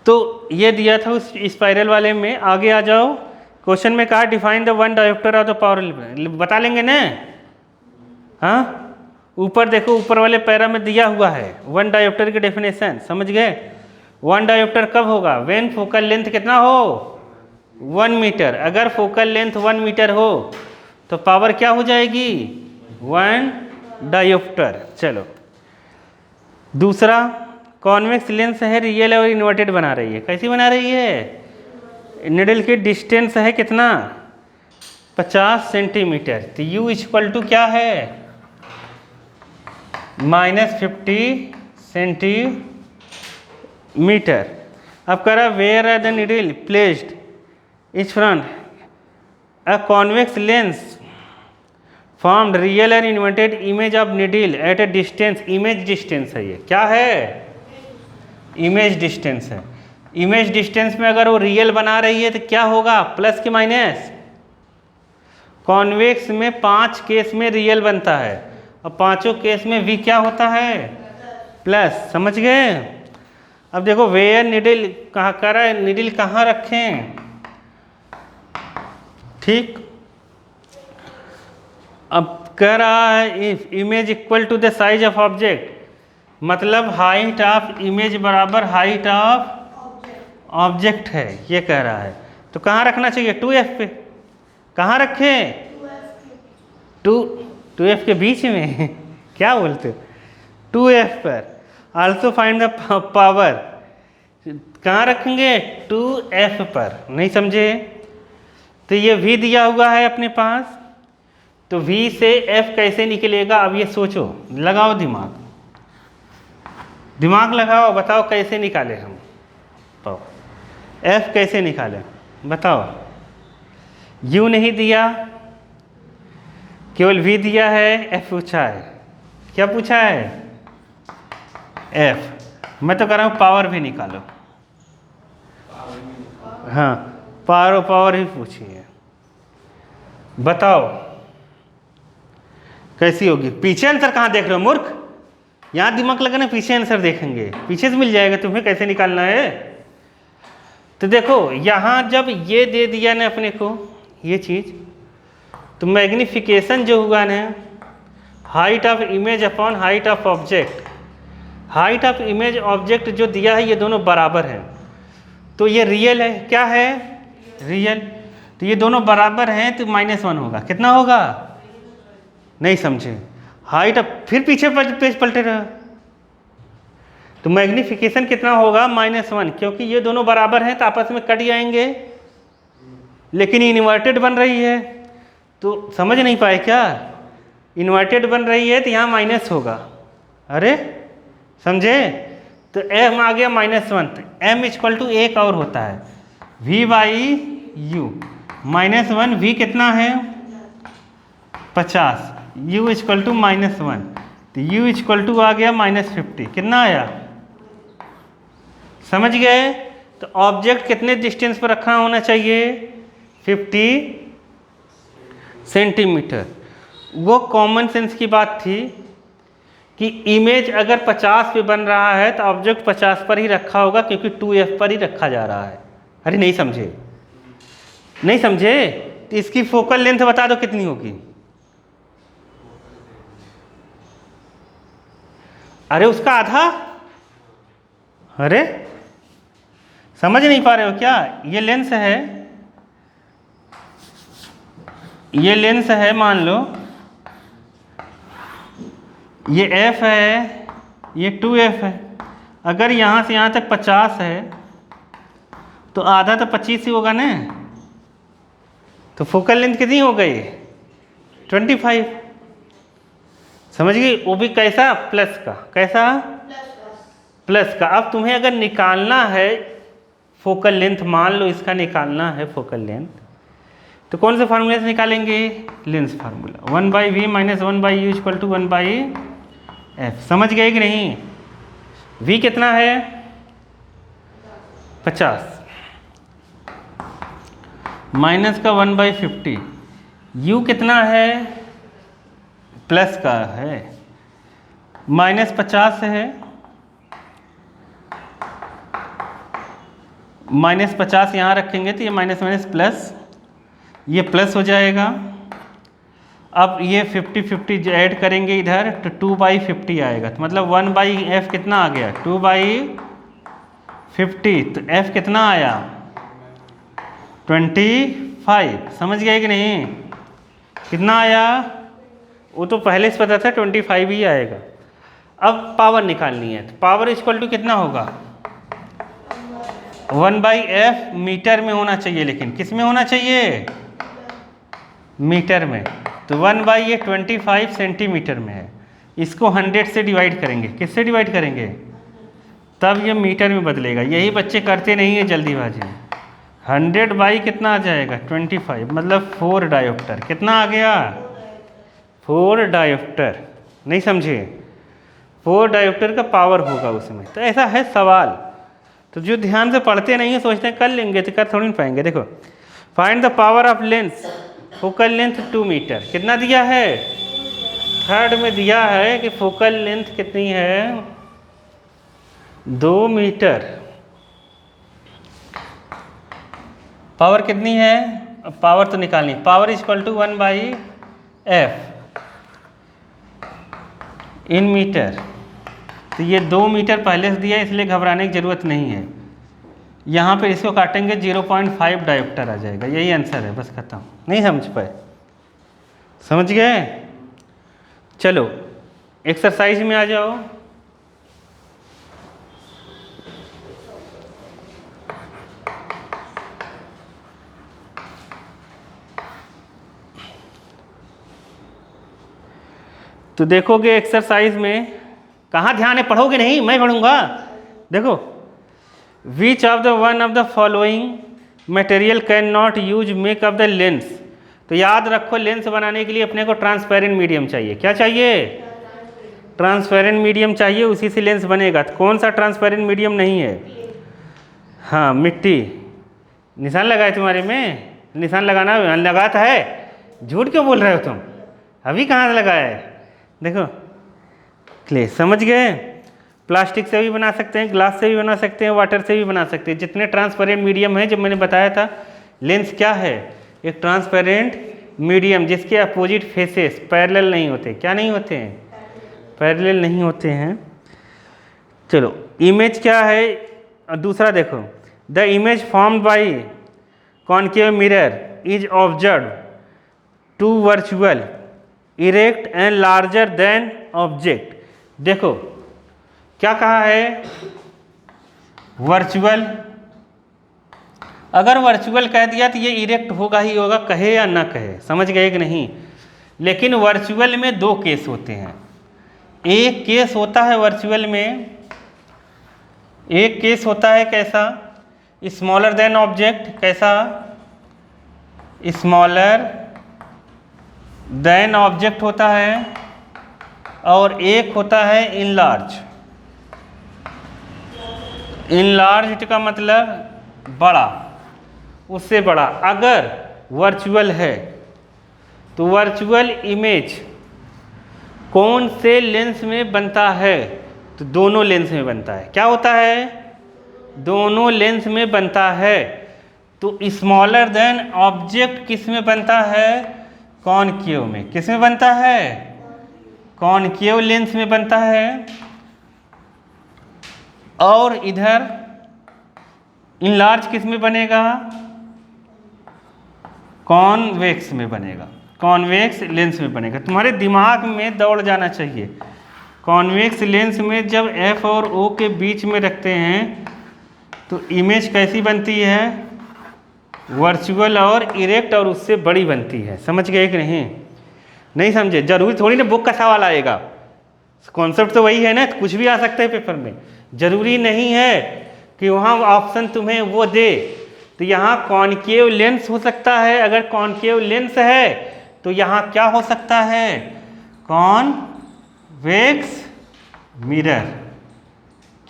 तो ये दिया था उस स्पाइरल वाले में। आगे आ जाओ, क्वेश्चन में कहा define the one dioptre of the power. बता लेंगे ना? हाँ, ऊपर देखो, ऊपर वाले पैरा में दिया हुआ है वन डायोप्टर की डेफिनेशन। समझ गए? वन डायोप्टर कब होगा? व्हेन फोकल लेंथ कितना हो? 1 मीटर। अगर फोकल लेंथ 1 मीटर हो तो पावर क्या हो जाएगी? 1 डायोप्टर। चलो दूसरा, कॉन्वेक्स लेंस है, रियल और इन्वर्टेड बना रही है। कैसी बना रही है? निडल की डिस्टेंस है कितना? 50 सेंटीमीटर। तो U इक्वल टू क्या है? -50 सेंटीमीटर। अब कह रहा where are the needle placed in front a convex lens formed real and inverted image of needle at a distance. Image distance है ये। क्या है? इमेज डिस्टेंस है। इमेज डिस्टेंस में अगर वो रियल बना रही है तो क्या होगा? प्लस के माइनस? कॉन्वेक्स में 5 केस में रियल बनता है और 5 केस में V क्या होता है? प्लस। समझ गए? अब देखो वेयर निडल कहाँ कर रहा है, निडल कहाँ रखें? ठीक। अब कह रहा है if image equal to the size of object, मतलब हाइट ऑफ इमेज बराबर हाइट ऑफ ऑब्जेक्ट है, ये कह रहा है। तो कहाँ रखना चाहिए? 2F पे। कहाँ रखें? 2F के बीच में क्या बोलते हो? 2F पर। Also find the power. कहाँ रखेंगे? 2F पर। नहीं समझे? तो ये V दिया हुआ है अपने पास, तो V से F कैसे निकलेगा? अब ये सोचो, लगाओ दिमाग, दिमाग लगाओ, बताओ कैसे निकाले हम? तो F कैसे निकाले बताओ? U नहीं दिया, केवल V दिया है, F पूछा है। क्या पूछा है? F। मैं तो कह रहा हूँ पावर भी निकालो। हाँ, पावर ही पूछी है। बताओ कैसी होगी? पीछे आंसर कहाँ देख रहे हो मूर्ख? यहाँ दिमाग लगाना, पीछे आंसर देखेंगे, पीछे से मिल जाएगा तुम्हें कैसे निकालना है। तो देखो यहाँ जब ये दे दिया ना अपने को ये चीज़, तो मैग्निफिकेशन जो हुआ ना, height of image upon height of object, height of image object जो दिया है ये दोनों बराबर है, तो ये रियल है। क्या है? रियल। तो ये दोनों बराबर हैं तो -1 होगा। कितना होगा? नहीं समझे? हाइट अब फिर पीछे पेज पलटे रहे। तो मैग्नीफिकेशन कितना होगा? -1, क्योंकि ये दोनों बराबर हैं तो आपस में कट जाएंगे, लेकिन इन्वर्टेड बन रही है तो समझ नहीं पाए क्या? इन्वर्टेड बन रही है तो यहाँ माइनस होगा। अरे समझे? तो m आ गया -1, तो m इक्वल टू एक और होता है v/u -1। v कितना है? 50। u इक्वल टू -1, तो u इक्वल टू आ गया -50। कितना आया? समझ गए? तो ऑब्जेक्ट कितने डिस्टेंस पर रखा होना चाहिए? 50 सेंटीमीटर। वो कॉमन सेंस की बात थी कि इमेज अगर 50 पे बन रहा है तो ऑब्जेक्ट 50 पर ही रखा होगा, क्योंकि 2f पर ही रखा जा रहा है। अरे नहीं समझे? नहीं समझे? तो इसकी फोकल लेंथ बता दो कितनी होगी? अरे उसका आधा। अरे समझ नहीं पा रहे हो क्या? ये लेंस है, ये लेंस है, मान लो ये f है, ये 2f है। अगर यहाँ से यहाँ तक 50 है तो आधा तो 25 ही होगा ना। तो फोकल लेंथ कितनी हो गई? 25। समझ गई? वो भी कैसा? प्लस का। कैसा? प्लस का। अब तुम्हें अगर निकालना है फोकल लेंथ, मान लो इसका निकालना है फोकल लेंथ, तो कौन से फार्मूले से निकालेंगे? Lens formula. 1/v - 1/u equal to 1/f। समझ गए कि नहीं? v कितना है? 50 माइनस का 1/50। u कितना है? प्लस का है, -50 है, -50 यहाँ रखेंगे तो ये माइनस माइनस प्लस, ये प्लस हो जाएगा। अब ये 50-50 जो ऐड करेंगे इधर तो 2/50 आएगा, तो मतलब 1/f कितना आ गया? 2/50। तो f कितना आया? 25। समझ गए कि नहीं? कितना आया? वो तो पहले से पता था 25 ही आएगा। अब पावर निकालनी है, तो पावर इक्वल टू कितना होगा? 1/f मीटर में होना चाहिए, लेकिन किस में होना चाहिए? मीटर में। तो 1/25 सेंटीमीटर में है। इसको 100 से डिवाइड करेंगे। किससे डिवाइड करेंगे? तब ये मीटर में बदलेगा। यही बच्चे करते नहीं है जल्दीबाजी में। 100 कितना आ जाएगा? 25, मतलब 4 डायोप्टर। कितना आ गया? 4 डायोप्टर। नहीं समझे? 4 डायोप्टर का पावर होगा उसमें। तो ऐसा है सवाल। तो जो ध्यान से पढ़ते नहीं है सोचते हैं कर लेंगे, तो कर थोड़ी ना पाएंगे। देखो, find the power of lens, focal length 2 metre. कितना दिया है? थर्ड में दिया है कि फोकल लेंथ कितनी है? 2 मीटर। पावर कितनी है? पावर तो निकालनी। Power equal to 1/f in metre. तो ये 2 मीटर पहले से दिया, इसलिए घबराने की ज़रूरत नहीं है। यहाँ पे इसको काटेंगे 0.5 डायोप्टर आ जाएगा। यही आंसर है, बस खत्म। नहीं समझ पाए? समझ गए? चलो एक्सरसाइज में आ जाओ। तो देखोगे एक्सरसाइज में, कहाँ ध्यान है? पढ़ोगे नहीं, मैं पढ़ूंगा। देखो, विच of the one of the following material can not use make of the lens. तो याद रखो, लेंस बनाने के लिए अपने को ट्रांसपेरेंट मीडियम चाहिए। क्या चाहिए? ट्रांसपेरेंट मीडियम चाहिए, उसी से लेंस बनेगा। तो कौन सा ट्रांसपेरेंट मीडियम नहीं है? हाँ, मिट्टी। निशान लगाए तुम्हारे में? निशान लगाना लगाता है। झूठ क्यों बोल रहे हो तुम? अभी कहाँ से लगाया है? देखो, क्ले। समझ गए? प्लास्टिक से भी बना सकते हैं, ग्लास से भी बना सकते हैं, वाटर से भी बना सकते हैं। जितने ट्रांसपेरेंट मीडियम है, जब मैंने बताया था लेंस क्या है, एक ट्रांसपेरेंट मीडियम जिसके अपोजिट फेसेस पैरेलल नहीं होते। क्या नहीं होते हैं? पैरेलल नहीं होते हैं। चलो, इमेज क्या है? दूसरा देखो, the image formed by concave mirror is observe to virtual erect and larger than object. देखो क्या कहा है, वर्चुअल, अगर वर्चुअल कह दिया तो ये इरेक्ट होगा ही होगा, कहे या ना कहे, समझ गए कि नहीं। लेकिन वर्चुअल में दो केस होते हैं। एक केस होता है वर्चुअल में, एक केस होता है कैसा, स्मॉलर देन ऑब्जेक्ट, कैसा, स्मॉलर देन ऑब्जेक्ट होता है, और एक होता है इनलार्ज। इनलार्ज का मतलब बड़ा, उससे बड़ा। अगर वर्चुअल है तो वर्चुअल इमेज कौन से लेंस में बनता है, तो दोनों लेंस में बनता है। क्या होता है, दोनों लेंस में बनता है। तो स्मॉलर देन ऑब्जेक्ट किस में बनता है, कॉनकेव में। किस में बनता है, कॉनकेव लेंस में बनता है। और इधर इनलार्ज किस में बनेगा, कॉन्वेक्स में बनेगा, कॉन्वेक्स लेंस में बनेगा। तुम्हारे दिमाग में दौड़ जाना चाहिए, कॉन्वेक्स लेंस में जब एफ और ओ के बीच में रखते हैं तो इमेज कैसी बनती है, वर्चुअल और इरेक्ट और उससे बड़ी बनती है। समझ गए कि नहीं, नहीं समझे, जरूरी थोड़ी ना बुक का सवाल आएगा, कॉन्सेप्ट तो वही है ना, कुछ भी आ सकता है पेपर में। जरूरी नहीं है कि वहाँ ऑप्शन तुम्हें वो दे। तो यहाँ कॉनकेव लेंस हो सकता है, अगर कॉनकेव लेंस है तो यहाँ क्या हो सकता है, कॉन्वेक्स मिरर।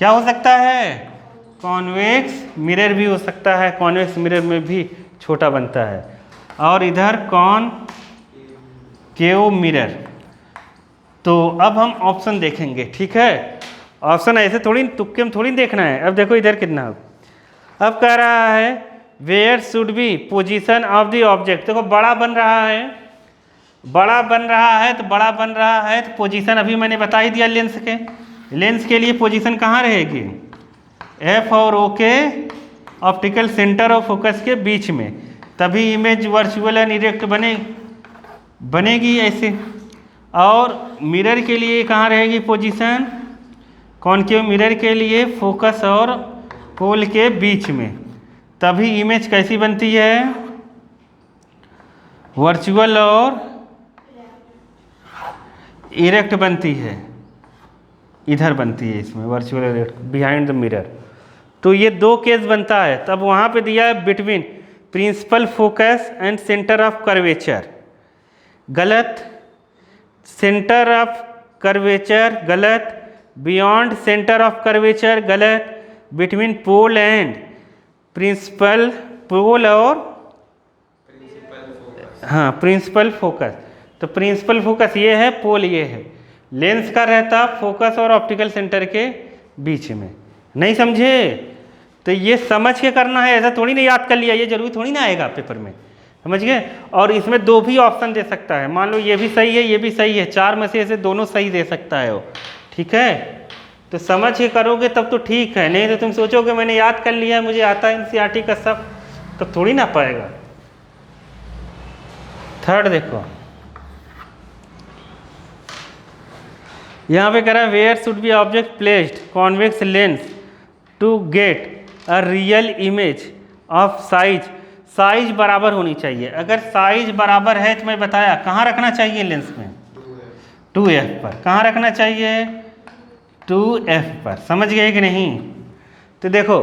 क्या हो सकता है, कॉन्वेक्स मिरर भी हो सकता है, कॉन्वेक्स मिरर में भी छोटा बनता है। और इधर कॉनकेव मिरर। तो अब हम ऑप्शन देखेंगे, ठीक है। ऑप्शन ऐसे थोड़ी तुक्के में थोड़ी देखना है। अब देखो इधर कितना, अब कह रहा है where should be position of the object. देखो बड़ा बन रहा है, बड़ा बन रहा है, तो बड़ा बन रहा है तो पोजीशन अभी मैंने बता ही दिया लेंस के। लेंस के लिए पोजीशन कहाँ रहेगी, एफ और ओ के ऑप्टिकल सेंटर ऑफ फोकस के बीच में, तभी इमेज वर्चुअल एंड इरेक्ट बनेगी ऐसे। और मिरर के लिए कहाँ रहेगी पोजीशन, कॉनकेव मिरर के लिए फोकस और पोल के बीच में, तभी इमेज कैसी बनती है, वर्चुअल और इरेक्ट बनती है। इधर बनती है इसमें virtual erect, behind the mirror. तो ये दो केस बनता है। तब वहाँ पे दिया है between principal focus and centre of curvature, गलत। सेंटर ऑफ कर्वेचर गलत, बियॉन्ड सेंटर ऑफ कर्वेचर गलत, between pole and principal, pole और हाँ प्रिंसिपल फोकस। तो प्रिंसिपल फोकस ये है, पोल ये है। लेंस का रहता फोकस और ऑप्टिकल सेंटर के बीच में। नहीं समझे, तो ये समझ के करना है, ऐसा थोड़ी ना याद कर लिया, ये जरूरी थोड़ी ना आएगा पेपर में, समझ गए। और इसमें दो भी ऑप्शन दे सकता है, मान लो ये भी सही है ये भी सही है, चार में से दोनों सही दे सकता है वो, ठीक है। तो समझ के करोगे तब तो ठीक है, नहीं तो तुम सोचोगे मैंने याद कर लिया, मुझे आता है एनसीईआरटी का सब, तब थोड़ी ना पाएगा। थर्ड देखो, यहाँ पे कह रहा है where should be object placed convex lens to get a real image of size. Size बराबर होनी चाहिए। अगर साइज बराबर है तो मैं बताया कहाँ रखना चाहिए लेंस में, 2f पर। कहाँ रखना चाहिए, 2f पर। समझ गए कि नहीं। तो देखो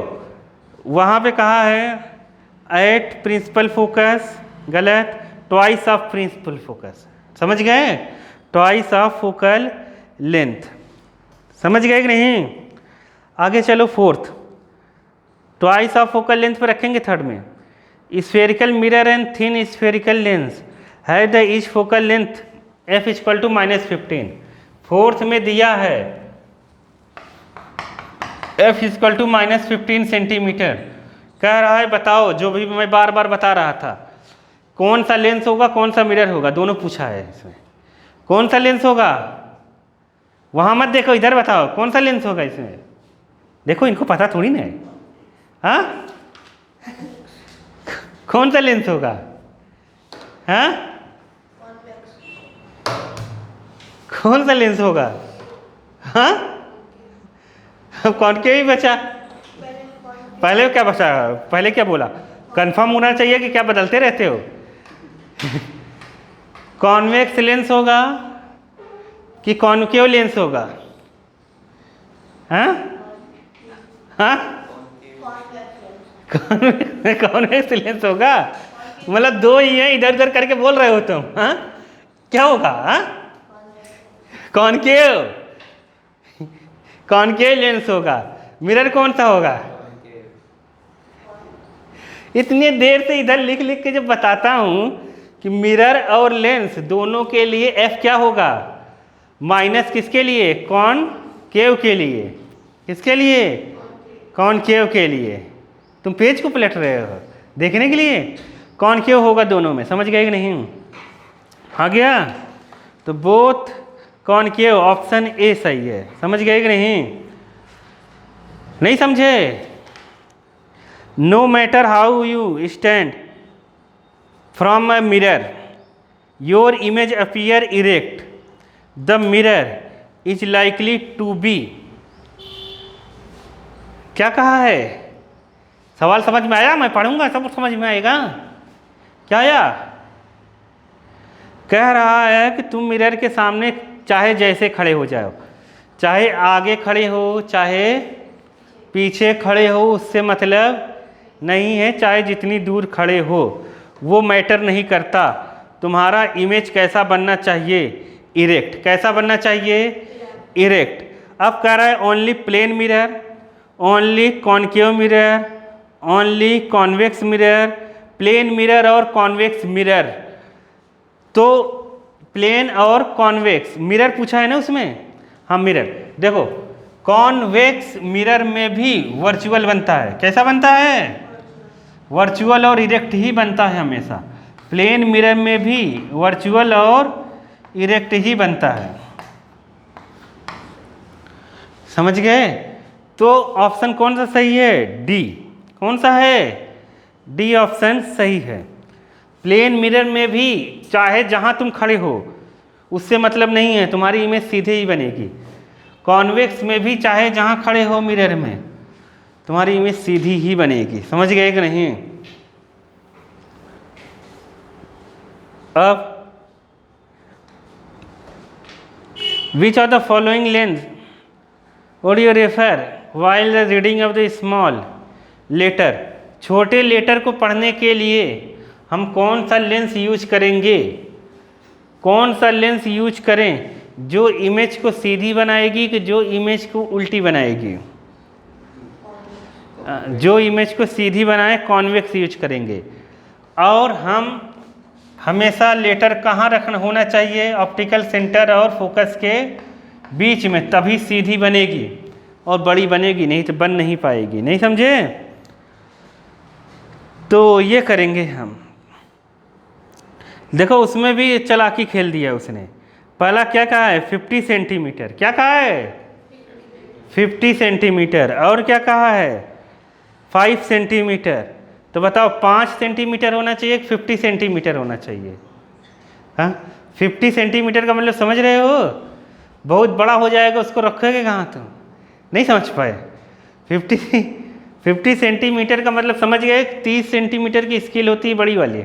वहाँ पे कहा है एट प्रिंसिपल फोकस गलत, ट्वाइस ऑफ प्रिंसिपल फोकस। समझ गए, ट्वाइस ऑफ फोकल लेंथ। समझ गए कि नहीं। आगे चलो fourth, twice of focal length पर रखेंगे। थर्ड में spherical mirror and thin spherical lens है the each focal length f equal to -15। Fourth में दिया है f इक्वल टू -15 सेंटीमीटर। कह रहा है बताओ, जो भी मैं बार बार बता रहा था, कौन सा लेंस होगा कौन सा मिरर होगा, दोनों पूछा है इसमें। कौन सा लेंस होगा, वहाँ मत देखो, इधर बताओ कौन सा लेंस होगा इसमें। देखो इनको पता थोड़ी ना है, हाँ कौन सा लेंस होगा? हाँ, कौन सा लेंस होगा? हाँ, अब कॉनकेव ही बचा। पहले क्या बचा? पहले क्या बोला? कंफर्म होना चाहिए कि क्या बदलते रहते हो? कॉन्वेक्स लेंस होगा कि कॉनकेव लेंस होगा? हाँ हाँ, कॉन्वेक्स लेंस होगा। मतलब दो ही हैं, इधर उधर करके बोल रहे हो तुम। हाँ, क्या होगा? हाँ, कॉनकेव, कॉनकेव लेंस होगा। मिरर कौन सा होगा? इतनी देर से इधर लिख लिख के जब बताता हूं कि मिरर और लेंस दोनों के लिए F क्या होगा? माइनस किसके लिए? कॉनकेव के लिए। किसके लिए? कॉनकेव के लिए। तुम पेज को पलट रहे हो देखने के लिए। कॉनकेव होगा दोनों में, समझ गए कि नहीं? आ गया? तो बोथ कॉनकेव, ऑप्शन ए सही है। समझ गए कि नहीं? नहीं समझे? No matter how you stand from a mirror your image appear erect, the mirror is likely to be. क्या कहा है? सवाल समझ में आया? मैं पढ़ूंगा सब समझ में आएगा। क्या आया? कह रहा है कि तुम मिरर के सामने चाहे जैसे खड़े हो जाओ, चाहे आगे खड़े हो चाहे पीछे खड़े हो, उससे मतलब नहीं है। चाहे जितनी दूर खड़े हो वो मैटर नहीं करता। तुम्हारा इमेज कैसा बनना चाहिए? इरेक्ट। कैसा बनना चाहिए? इरेक्ट। अब कह रहा है only plane mirror, only concave mirror, only convex mirror. Plane mirror और कॉन्वेक्स मिरर, तो प्लेन और कॉन्वेक्स मिरर पूछा है ना उसमें। हाँ, मिरर देखो, कॉन्वेक्स मिरर में भी वर्चुअल बनता है। कैसा बनता है? वर्चुअल और इरेक्ट ही बनता है हमेशा। प्लेन मिरर में भी वर्चुअल और इरेक्ट ही बनता है। समझ गए? तो ऑप्शन कौन सा सही है? डी। कौन सा है? डी ऑप्शन सही है। प्लेन मिरर में भी चाहे जहां तुम खड़े हो उससे मतलब नहीं है, तुम्हारी इमेज सीधे ही बनेगी। कॉन्वेक्स में भी चाहे जहां खड़े हो मिरर में, तुम्हारी इमेज सीधी ही बनेगी। समझ गए कि नहीं? अब which of the following lens would you refer while the reading of the small letter? छोटे लेटर को पढ़ने के लिए हम कौन सा लेंस यूज करेंगे? कौन सा लेंस यूज करें जो इमेज को सीधी बनाएगी कि जो इमेज को उल्टी बनाएगी? जो इमेज को सीधी बनाए कॉन्वेक्स यूज करेंगे। और हम हमेशा लेटर कहाँ रखना होना चाहिए? ऑप्टिकल सेंटर और फोकस के बीच में, तभी सीधी बनेगी और बड़ी बनेगी, नहीं तो बन नहीं पाएगी। नहीं समझे? तो ये करेंगे हम। देखो उसमें भी चालाकी खेल दिया उसने। पहला क्या कहा है? 50 सेंटीमीटर। क्या कहा है? 50 सेंटीमीटर। और क्या कहा है? 5 सेंटीमीटर। तो बताओ 5 सेंटीमीटर होना चाहिए, 50 सेंटीमीटर होना चाहिए? हाँ, 50 सेंटीमीटर का मतलब समझ रहे हो? बहुत बड़ा हो जाएगा, उसको रखोगे कहाँ तुम? नहीं समझ पाए? 50 सेंटीमीटर का मतलब समझ गए? 30 सेंटीमीटर की स्केल होती है बड़ी वाली,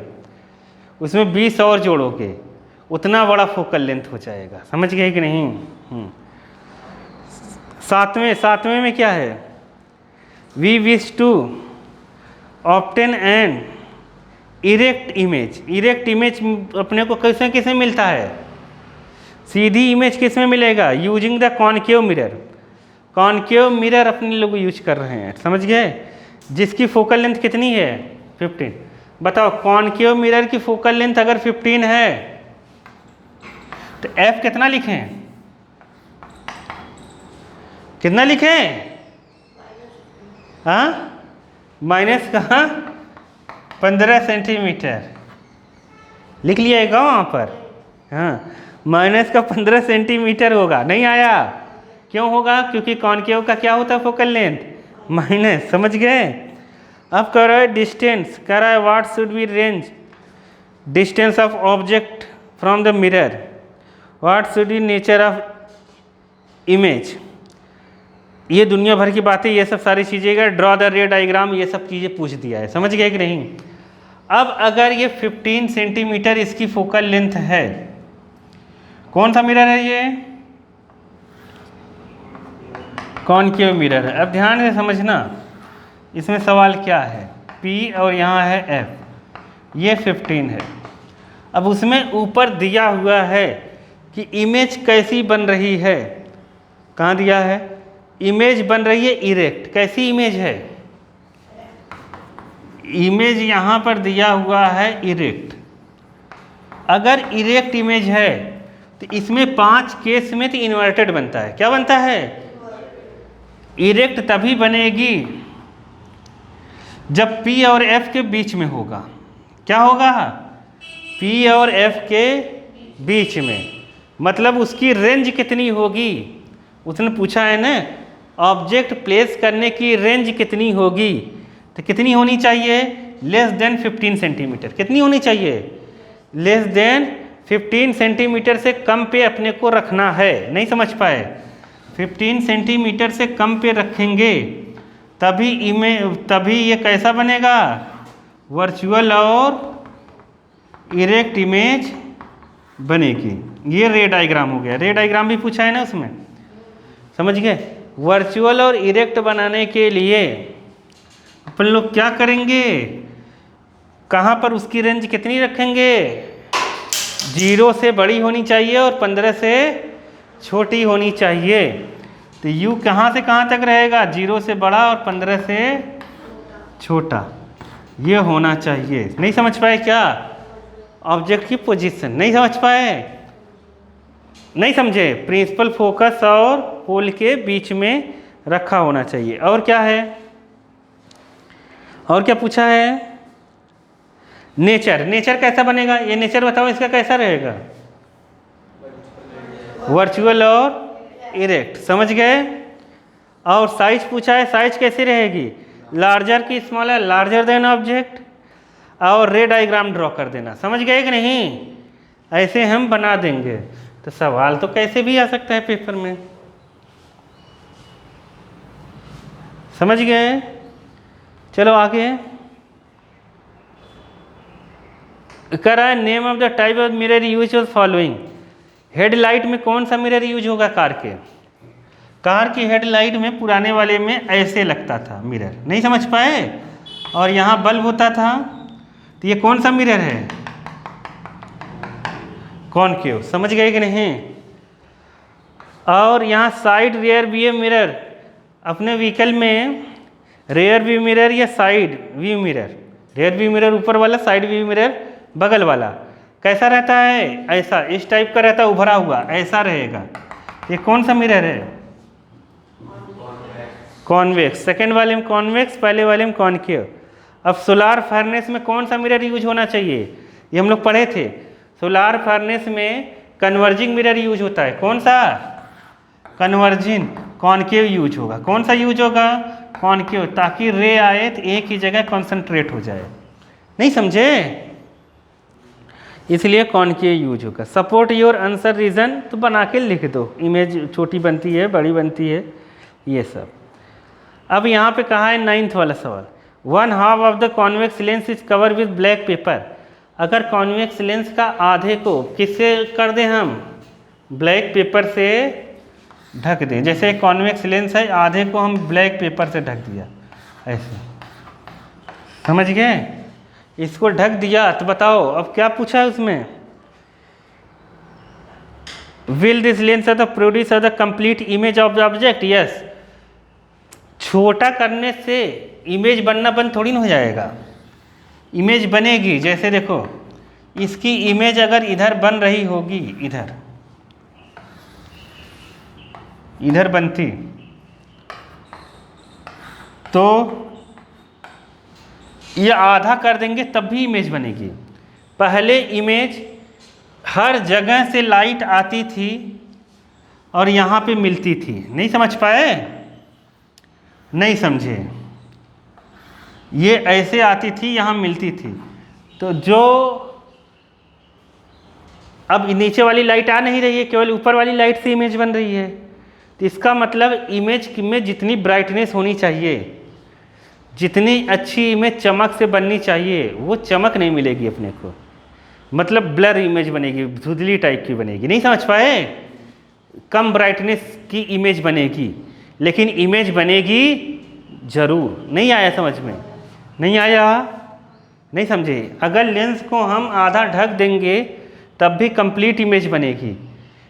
उसमें 20 और जोड़ोगे, उतना बड़ा फोकल लेंथ हो जाएगा। समझ गए कि नहीं? सातवें में क्या है? We wish to obtain an erect image. Erect image अपने को कैसे किसे मिलता है? सीधी इमेज किस में मिलेगा? Using the concave mirror. Concave mirror अपने लोग यूज कर रहे हैं। समझ गए? जिसकी फोकल लेंथ कितनी है? 15। बताओ कॉनकेव मिरर की फोकल लेंथ अगर 15 है तो F कितना लिखें? कितना लिखें? हाँ, माइनस कहाँ? 15 सेंटीमीटर लिख लिएगा वहाँ पर। हाँ, माइनस का 15 सेंटीमीटर होगा। नहीं आया? क्यों होगा? क्योंकि कॉनकेव का क्या होता है फोकल लेंथ? माइनस। समझ गए? अब कह रहा है डिस्टेंस, कह रहा है what should be range distance of object from the mirror, what should be nature of image. ये दुनिया भर की बातें, ये सब सारी चीज़ें का ड्रॉ द रे डायग्राम, ये सब चीज़ें पूछ दिया है, समझ गए कि नहीं। अब अगर ये 15 सेंटीमीटर इसकी फोकल लेंथ है, कौन सा मिरर है ये, कॉनकेव मिरर है। अब ध्यान से समझना इसमें सवाल क्या है, P और यहाँ है F, ये 15 है। अब उसमें ऊपर दिया हुआ है कि इमेज कैसी बन रही है, कहाँ दिया है, इमेज बन रही है इरेक्ट। कैसी इमेज है, इमेज यहाँ पर दिया हुआ है इरेक्ट। अगर इरेक्ट इमेज है तो इसमें 5 केस में तो इन्वर्टेड बनता है। क्या बनता है, इरेक्ट तभी बनेगी जब P और F के बीच में होगा। क्या होगा, P और F के बीच में, मतलब उसकी रेंज कितनी होगी, उसने पूछा है ना ऑब्जेक्ट प्लेस करने की रेंज कितनी होगी, तो कितनी होनी चाहिए, लेस देन 15 सेंटीमीटर। कितनी होनी चाहिए, लेस देन 15 सेंटीमीटर से कम पे अपने को रखना है। नहीं समझ पाए, 15 सेंटीमीटर से कम पे रखेंगे तभी ये कैसा बनेगा, वर्चुअल और इरेक्ट इमेज बनेगी। ये रे डायग्राम हो गया, रे डायग्राम भी पूछा है ना उसमें, समझ गए। वर्चुअल और इरेक्ट बनाने के लिए अपन लोग क्या करेंगे, कहाँ पर उसकी रेंज कितनी रखेंगे, 0 से बड़ी होनी चाहिए और 15 से छोटी होनी चाहिए। तो U कहाँ से कहाँ तक रहेगा, 0 से बड़ा और 15 से छोटा, ये होना चाहिए। नहीं समझ पाए क्या, ऑब्जेक्ट की पोजीशन नहीं समझ पाए, नहीं समझे। प्रिंसिपल फोकस और होल के बीच में रखा होना चाहिए। और क्या है, और क्या पूछा है, नेचर। नेचर कैसा बनेगा, ये नेचर बताओ इसका कैसा रहेगा, वर्चुअल और इरेक्ट, समझ गए। और साइज पूछा है, साइज कैसी रहेगी, लार्जर की स्मॉलर, लार्जर देन ऑब्जेक्ट, और रे डायग्राम ड्रॉ कर देना। समझ गए कि नहीं, ऐसे हम बना देंगे। तो सवाल तो कैसे भी आ सकता है पेपर में, समझ गए। चलो आगे कर रहा है, name of the type of mirror use of following. Headlight में कौन सा मिरर यूज होगा, कार के, कार की हेडलाइट में पुराने वाले में ऐसे लगता था मिरर, नहीं समझ पाए, और यहाँ बल्ब होता था। तो ये कौन सा मिरर है, कॉनकेव, समझ गए कि नहीं। और यहाँ साइड रियर व्यू मिरर, अपने व्हीकल में रियर व्यू मिरर या side view mirror, rear view mirror ऊपर वाला, साइड व्यू मिरर बगल वाला, कैसा रहता है, ऐसा, इस टाइप का रहता है, उभरा हुआ ऐसा रहेगा। ये कौन सा मिरर है, कॉन्वेक्स। सेकेंड वाले में कॉन्वेक्स, पहले वाले में कॉनकेव। अब सोलार फर्नेस में कौन सा मिरर यूज होना चाहिए, ये हम लोग पढ़े थे। सोलार फर्नेस में कन्वर्जिंग मिरर यूज होता है, कौन सा, कन्वर्जिंग, कॉनकेव यूज होगा। कौन सा यूज होगा, कॉनकेव, ताकि रे आए तो एक ही जगह कॉन्सेंट्रेट हो जाए। नहीं समझे, इसलिए कॉनकेव यूज होगा। सपोर्ट योर आंसर रीजन, तो बना के लिख दो, इमेज छोटी बनती है बड़ी बनती है, ये सब। अब यहाँ पे कहा है 9th वाला सवाल, 1/2 of the convex lens is cover with black pepper. अगर कॉन्वेक्स लेंस का आधे को किससे कर दें हम, ब्लैक पेपर से ढक दें। जैसे कॉन्वेक्स लेंस है, आधे को हम ब्लैक पेपर से ढक दिया, ऐसे, समझ गए। इसको ढक दिया तो बताओ अब क्या पूछा है उसमें, will this lens of the produce of the complete image of the object. Yes, छोटा करने से इमेज बनना बंद थोड़ी ना हो जाएगा, इमेज बनेगी। जैसे देखो, इसकी इमेज अगर इधर बन रही होगी, इधर बनती, तो ये आधा कर देंगे तब भी इमेज बनेगी। पहले इमेज हर जगह से लाइट आती थी और यहाँ पे मिलती थी। नहीं समझ पाए, नहीं समझे, ये ऐसे आती थी, यहाँ मिलती थी, तो जो अब नीचे वाली लाइट आ नहीं रही है, केवल ऊपर वाली लाइट से इमेज बन रही है। तो इसका मतलब इमेज में जितनी ब्राइटनेस होनी चाहिए, जितनी अच्छी इमेज चमक से बननी चाहिए, वो चमक नहीं मिलेगी अपने को, मतलब ब्लर इमेज बनेगी, धुंधली टाइप की बनेगी। नहीं समझ पाए? कम ब्राइटनेस की इमेज बनेगी, लेकिन इमेज बनेगी जरूर। नहीं आया समझ में? नहीं आया? नहीं समझे? अगर लेंस को हम आधा ढक देंगे तब भी कंप्लीट इमेज बनेगी,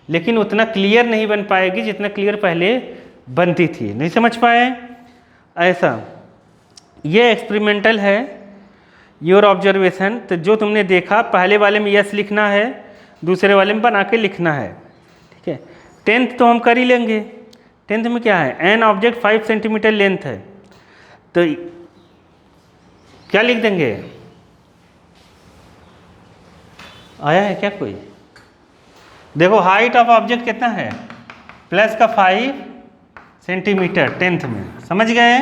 लेकिन उतना क्लियर नहीं बन पाएगी जितना क्लियर पहले बनती थी। नहीं समझ पाए? ऐसा ये एक्सपेरिमेंटल है, योर ऑब्जर्वेशन। तो जो तुमने देखा, पहले वाले में यस लिखना है, दूसरे वाले में बना के लिखना है। ठीक है, 10th तो हम कर ही लेंगे। 10th में क्या है? एन ऑब्जेक्ट 5 सेंटीमीटर लेंथ है, तो क्या लिख देंगे? आया है क्या कोई? देखो हाइट ऑफ ऑब्जेक्ट कितना है, प्लस का 5 सेंटीमीटर 10th में, समझ गए?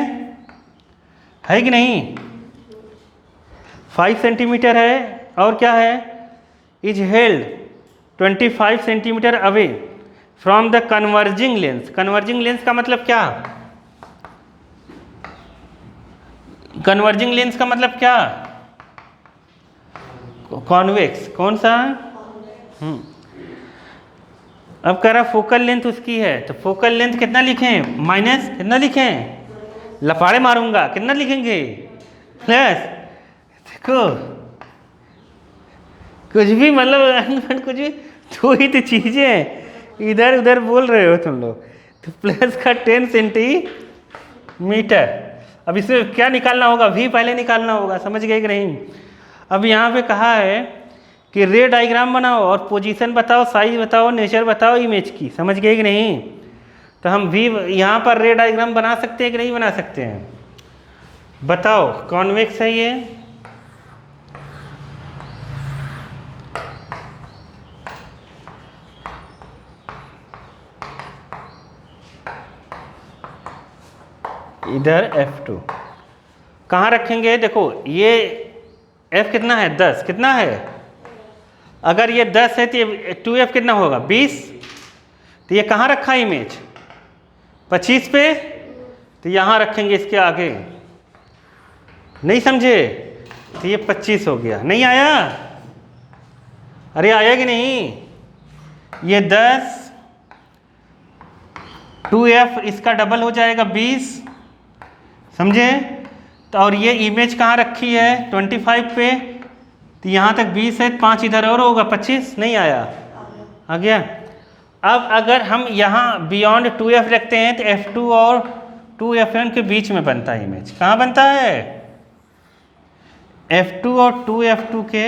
है कि नहीं? 5 सेंटीमीटर है, और क्या है? Is held 25 centimetre away from the converging lens. Converging lens का मतलब क्या? कन्वर्जिंग लेंस का मतलब क्या? कॉन्वेक्स। कौन सा? अब कह रहा फोकल लेंथ उसकी है, तो फोकल लेंथ कितना लिखें? माइनस कितना लिखें? लफाड़े मारूंगा, कितना लिखेंगे? प्लस। देखो कुछ भी मतलब कुछ भी, दो ही तो चीजें इधर उधर बोल रहे हो तुम लोग। तो प्लस का 10 सेंटीमीटर। अब इसमें क्या निकालना होगा? v पहले निकालना होगा, समझ गए कि नहीं? अब यहाँ पे कहा है कि रे डायग्राम बनाओ और पोजीशन बताओ, साइज बताओ, नेचर बताओ इमेज की, समझ गए कि नहीं? तो हम v यहाँ पर रे डायग्राम बना सकते हैं कि नहीं बना सकते हैं? बताओ। कॉन्वेक्स है ये, इधर F2 कहाँ रखेंगे? देखो ये F कितना है? 10। कितना है? अगर ये 10 है तो ये 2F कितना होगा? 20। तो ये कहाँ रखा इमेज? 25 पे, तो यहाँ रखेंगे इसके आगे। नहीं समझे? तो ये 25 हो गया। नहीं आया? अरे आया कि नहीं? ये 10, 2F इसका डबल हो जाएगा 20, समझे? तो और ये इमेज कहाँ रखी है? 25 पे, तो यहाँ तक 20 है, 5 इधर और होगा 25। नहीं आया? आ गया? अब अगर हम यहाँ बियॉन्ड 2F रखते हैं तो F2 और 2F1 के बीच में बनता है इमेज। कहाँ बनता है? F2 और 2F2 के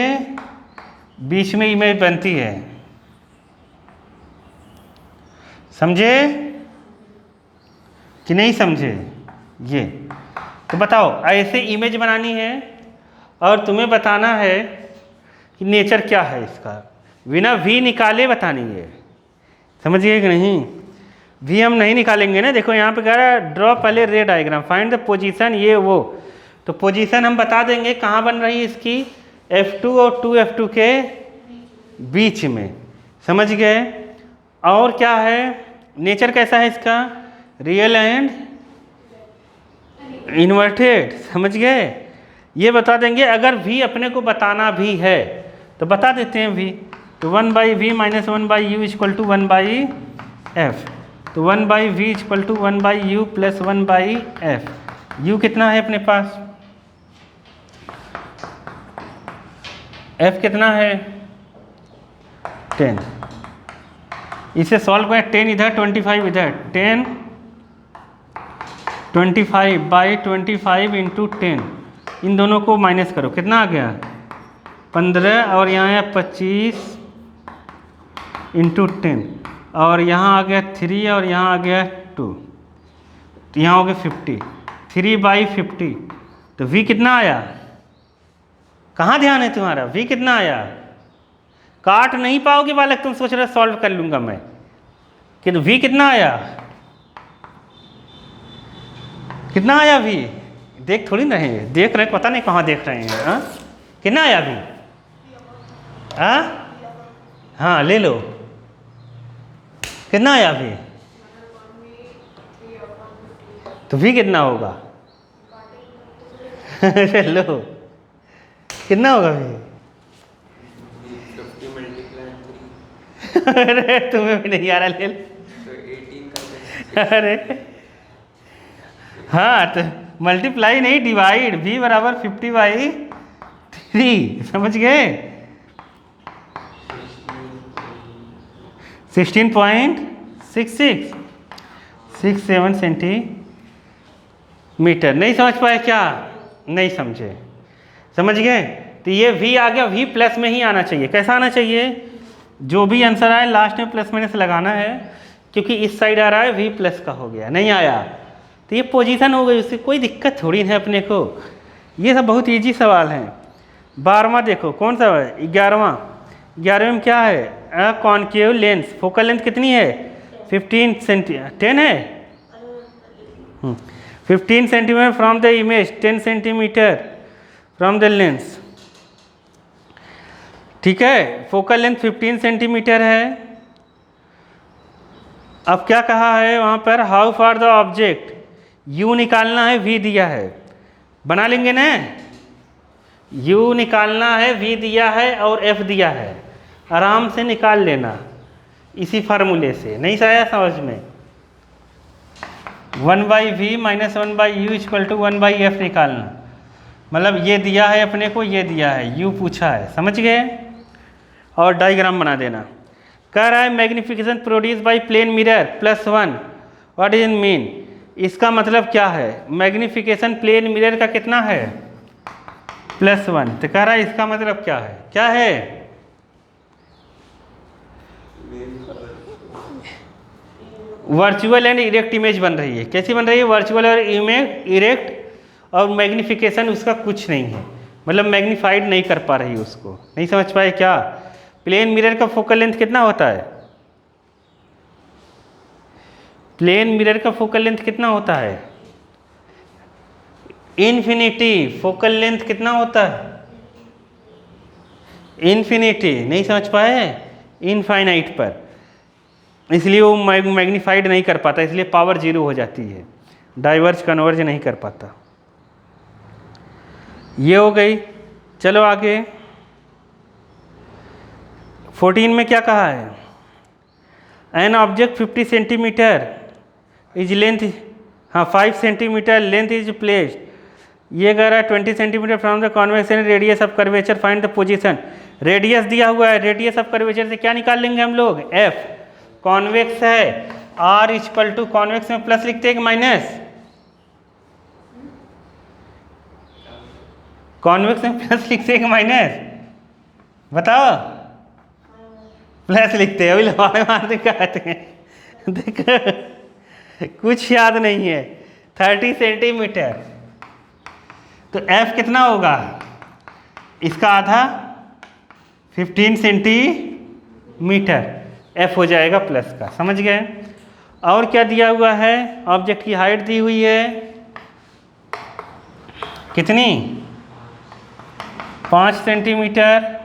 बीच में इमेज बनती है, समझे कि नहीं समझे? ये तो बताओ, ऐसे इमेज बनानी है और तुम्हें बताना है कि नेचर क्या है इसका, बिना v निकाले बतानी है, समझिए कि नहीं? v हम नहीं निकालेंगे ना। देखो यहाँ पे कह रहा है ड्रॉ पहले रे डायग्राम, फाइंड द पोजीशन, ये वो। तो पोजीशन हम बता देंगे कहाँ बन रही है इसकी, F2 और 2F2 के बीच में, समझ गए? और क्या है? नेचर कैसा है इसका? रियल एंड इन्वर्टेड, समझ गए? ये बता देंगे। अगर v अपने को बताना भी है तो बता देते हैं v, तो 1/v minus 1/u equal to 1/f, तो 1/v equal to 1/u plus 1/f। u कितना है अपने पास? f कितना है? 10। इसे सॉल्व करें, 10 इधर 25 इधर, 10 25/25 इंटू 10, इन दोनों को माइनस करो, कितना आ गया? 15, और यहाँ है 25 इंटू 10, और यहाँ आ गया 3 और यहाँ आ गया 2, तो यहाँ हो गया 50, 3/50। तो v कितना आया? कहाँ ध्यान है तुम्हारा? v कितना आया? काट नहीं पाओगे बालक, तुम सोच रहे सॉल्व कर लूंगा मैं, कि v कितना आया? कितना आया v? देख थोड़ी रहे हैं, देख रहे हैं, पता नहीं कहाँ देख रहे हैं। हाँ कितना आया अभी? हाँ ले लो, कितना आया अभी? तो भी कितना होगा? लो कितना होगा अभी? 50 मल्टीप्लाई 3 अरे तुम्हें भी नहीं आ रहा, ले लो। तो 18 का अरे हाँ, तो मल्टीप्लाई नहीं, डिवाइड। v बराबर 50/3, समझ गए? 16.67 सेंटीमीटर। नहीं समझ पाए क्या? नहीं समझे, समझ गए? तो ये v आ गया, v प्लस में ही आना चाहिए। कैसा आना चाहिए? जो भी आंसर आए लास्ट में प्लस माइनस लगाना है, क्योंकि इस साइड आ रहा है v प्लस का हो गया। नहीं आया तो ये पोजीशन हो गई, उससे कोई दिक्कत थोड़ी है अपने को। ये सब बहुत इजी सवाल हैं। 12वां देखो कौन सा है? 11वें में क्या है? कॉनकेव लेंस, फोकल लेंथ कितनी है? 10 है 15 centimetre from the image, 10 centimetre from the lens. ठीक है, फोकल लेंथ 15 सेंटीमीटर है। अब क्या कहा है वहाँ पर? How far the object, u निकालना है, v दिया है, बना लेंगे ना? u निकालना है, v दिया है और f दिया है, आराम से निकाल लेना इसी फार्मूले से। नहीं आया समझ में? 1/v minus 1/u equal to 1/f निकालना, मतलब ये दिया है अपने को, ये दिया है, u पूछा है, समझ गए? और डायग्राम बना देना। कह रहा है magnification produce by plane mirror +1, what is mean? इसका मतलब क्या है? मैग्निफिकेशन प्लेन मिरर का कितना है? +1। तो कह रहा है इसका मतलब क्या है? क्या है? वर्चुअल एंड इरेक्ट इमेज बन रही है। कैसी बन रही है? वर्चुअल और इरेक्ट, और मैग्निफिकेशन उसका कुछ नहीं है, मतलब मैग्नीफाइड नहीं कर पा रही उसको। नहीं समझ पाए क्या? प्लेन मिरर का फोकल लेंथ कितना होता है? प्लेन मिरर का फोकल लेंथ कितना होता है? इन्फिनिटी। फोकल लेंथ कितना होता है? इन्फिनिटी। नहीं समझ पाए? इनफाइनाइट पर, इसलिए वो मैग्नीफाइड नहीं कर पाता, इसलिए पावर 0 हो जाती है, डाइवर्ज कन्वर्ज नहीं कर पाता। ये हो गई। चलो आगे 14 में क्या कहा है? An object 50 centimetre is length, हाँ 5 सेंटीमीटर लेंथ इज प्लेस्ड। ये कह रहा है 20 centimetre from the convex and radius of curvature, find the position. Radius दिया हुआ है, रेडियस ऑफ कर्वेचर से क्या निकाल लेंगे हम लोग? f। कॉन्वेक्स है, r इक्वल टू, कॉन्वेक्स में प्लस लिखते हैं कि माइनस? कॉन्वेक्स में प्लस लिखते हैं कि माइनस? बताओ। प्लस लिखते हैं, अभी लंबाई मार दिखाते हैं। देखो कुछ याद नहीं है। 30 सेंटीमीटर, तो f कितना होगा? इसका आधा 15 सेंटीमीटर, f हो जाएगा प्लस का, समझ गए? और क्या दिया हुआ है? ऑब्जेक्ट की हाइट दी हुई है कितनी? 5 सेंटीमीटर।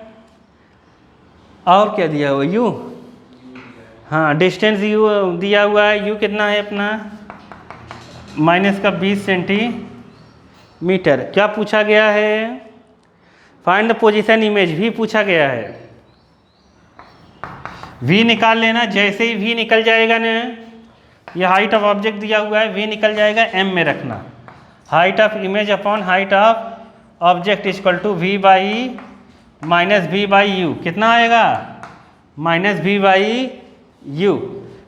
और क्या दिया हुआ? u, हाँ डिस्टेंस u दिया हुआ है। u कितना है अपना? माइनस का 20 सेंटीमीटर। क्या पूछा गया है? Find the position image, v पूछा गया है। v निकाल लेना, जैसे ही v निकल जाएगा ना, ये हाइट ऑफ ऑब्जेक्ट दिया हुआ है, v निकल जाएगा, m में रखना। Height of image upon height of object equal to v by minus v by u. कितना आएगा? Minus v by u.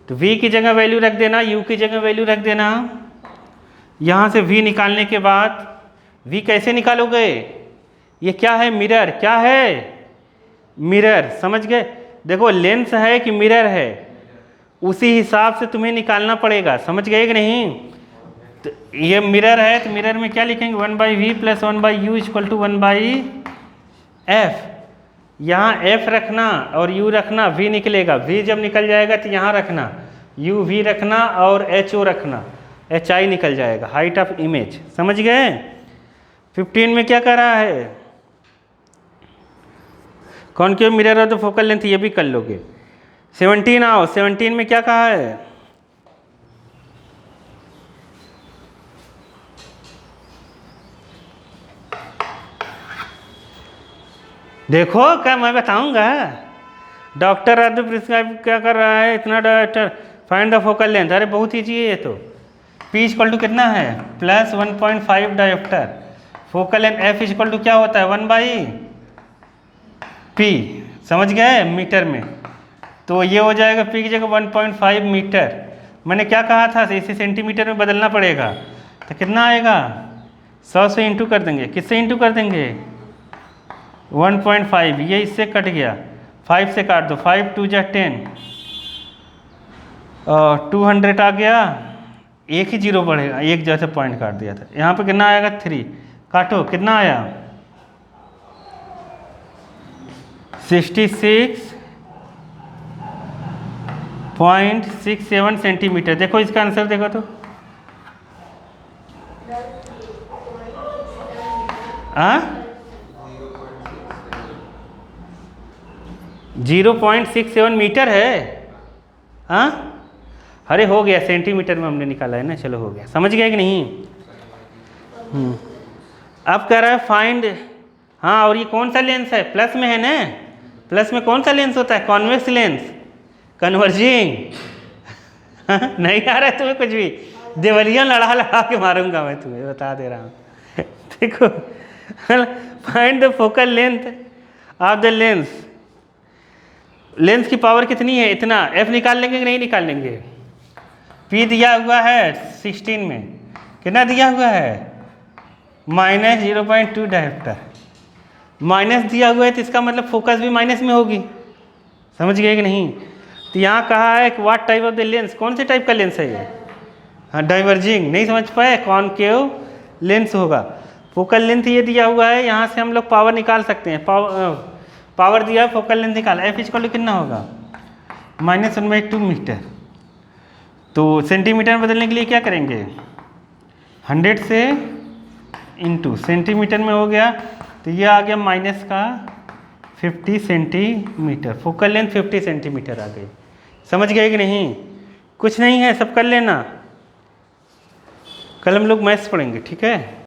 तो v की जगह वैल्यू रख देना, u की जगह वैल्यू रख देना। यहाँ से v निकालने के बाद v कैसे निकालोगे? ये क्या है? मिरर। क्या है? मिरर, समझ गए? देखो लेंस है कि मिरर है, उसी हिसाब से तुम्हें निकालना पड़ेगा, समझ गए कि नहीं? तो ये मिरर है, तो मिरर में क्या लिखेंगे? 1/v plus 1/u equal to 1/f। यहाँ f रखना और u रखना, v निकलेगा। v जब निकल जाएगा तो यहाँ रखना, u v रखना और ho रखना, hi निकल जाएगा, हाइट ऑफ इमेज, समझ गए? 15 में क्या कर रहा है? Concave mirror of the focal length, ये भी कर लोगे। 17 आओ, 17 में क्या कहा है? देखो क्या मैं बताऊंगा। डॉक्टर अर्ध प्रिस्क्राइब क्या कर रहा है? इतना director find the focal length. अरे बहुत ईजी है ये तो। P इक्वल टू कितना है? Plus 1.5 dioptre. Focal length F equal to क्या होता है? 1/P। समझ गए मीटर में? तो ये हो जाएगा P की जगह 1.5 मीटर। मैंने क्या कहा था? इसे सेंटीमीटर में बदलना पड़ेगा। तो कितना आएगा? 100 से इंटू कर देंगे। किससे इंटू कर देंगे? 1.5। ये इससे कट गया, 5 से काट दो। 5 2 जा 10, 200 आ गया। एक ही जीरो बढ़ेगा, एक जैसे पॉइंट काट दिया था। यहाँ पे कितना आएगा? 3 काटो, कितना आया? 66.67 सेंटीमीटर। देखो इसका आंसर देखो तो। हाँ 0.67 मीटर है। हाँ अरे हो गया, सेंटीमीटर में हमने निकाला है ना, चलो हो गया। समझ गए कि नहीं? अब कह रहा है फाइंड। हाँ और ये कौन सा लेंस है? प्लस में है ना। प्लस में कौन सा लेंस होता है? Convex lens, converging. नहीं आ रहा है तुम्हें कुछ भी? देवलिया लड़ा लड़ा के मारूंगा मैं तुम्हें, बता दे रहा हूँ। देखो find the focal length of the lens. Lens की पावर कितनी है? इतना। F निकाल लेंगे कि नहीं निकाल लेंगे? P दिया हुआ है 16 में, कितना दिया हुआ है? Minus 0.2 dioptre. माइनस दिया हुआ है तो इसका मतलब फोकस भी माइनस में होगी। समझ गए कि नहीं? तो यहाँ कहा है कि what type of the lens, कौन से टाइप का लेंस है ये? हाँ डाइवर्जिंग। नहीं समझ पाए? कॉनकेव लेंस होगा। फोकल लेंथ ये दिया हुआ है, यहाँ से हम लोग पावर निकाल सकते हैं। पावर दिया है, फोकल लेंथ निकाल। F इक्वल कितना होगा? -1/2 मीटर। तो सेंटीमीटर में बदलने के लिए क्या करेंगे? 100 से इंटू सेंटीमीटर में हो गया, तो ये आ गया माइनस का 50 सेंटीमीटर। फोकल लेंथ 50 सेंटीमीटर आ गई। समझ गए कि नहीं? कुछ नहीं है, सब कर लेना। कल हम लोग मैथ्स पढ़ेंगे, ठीक है?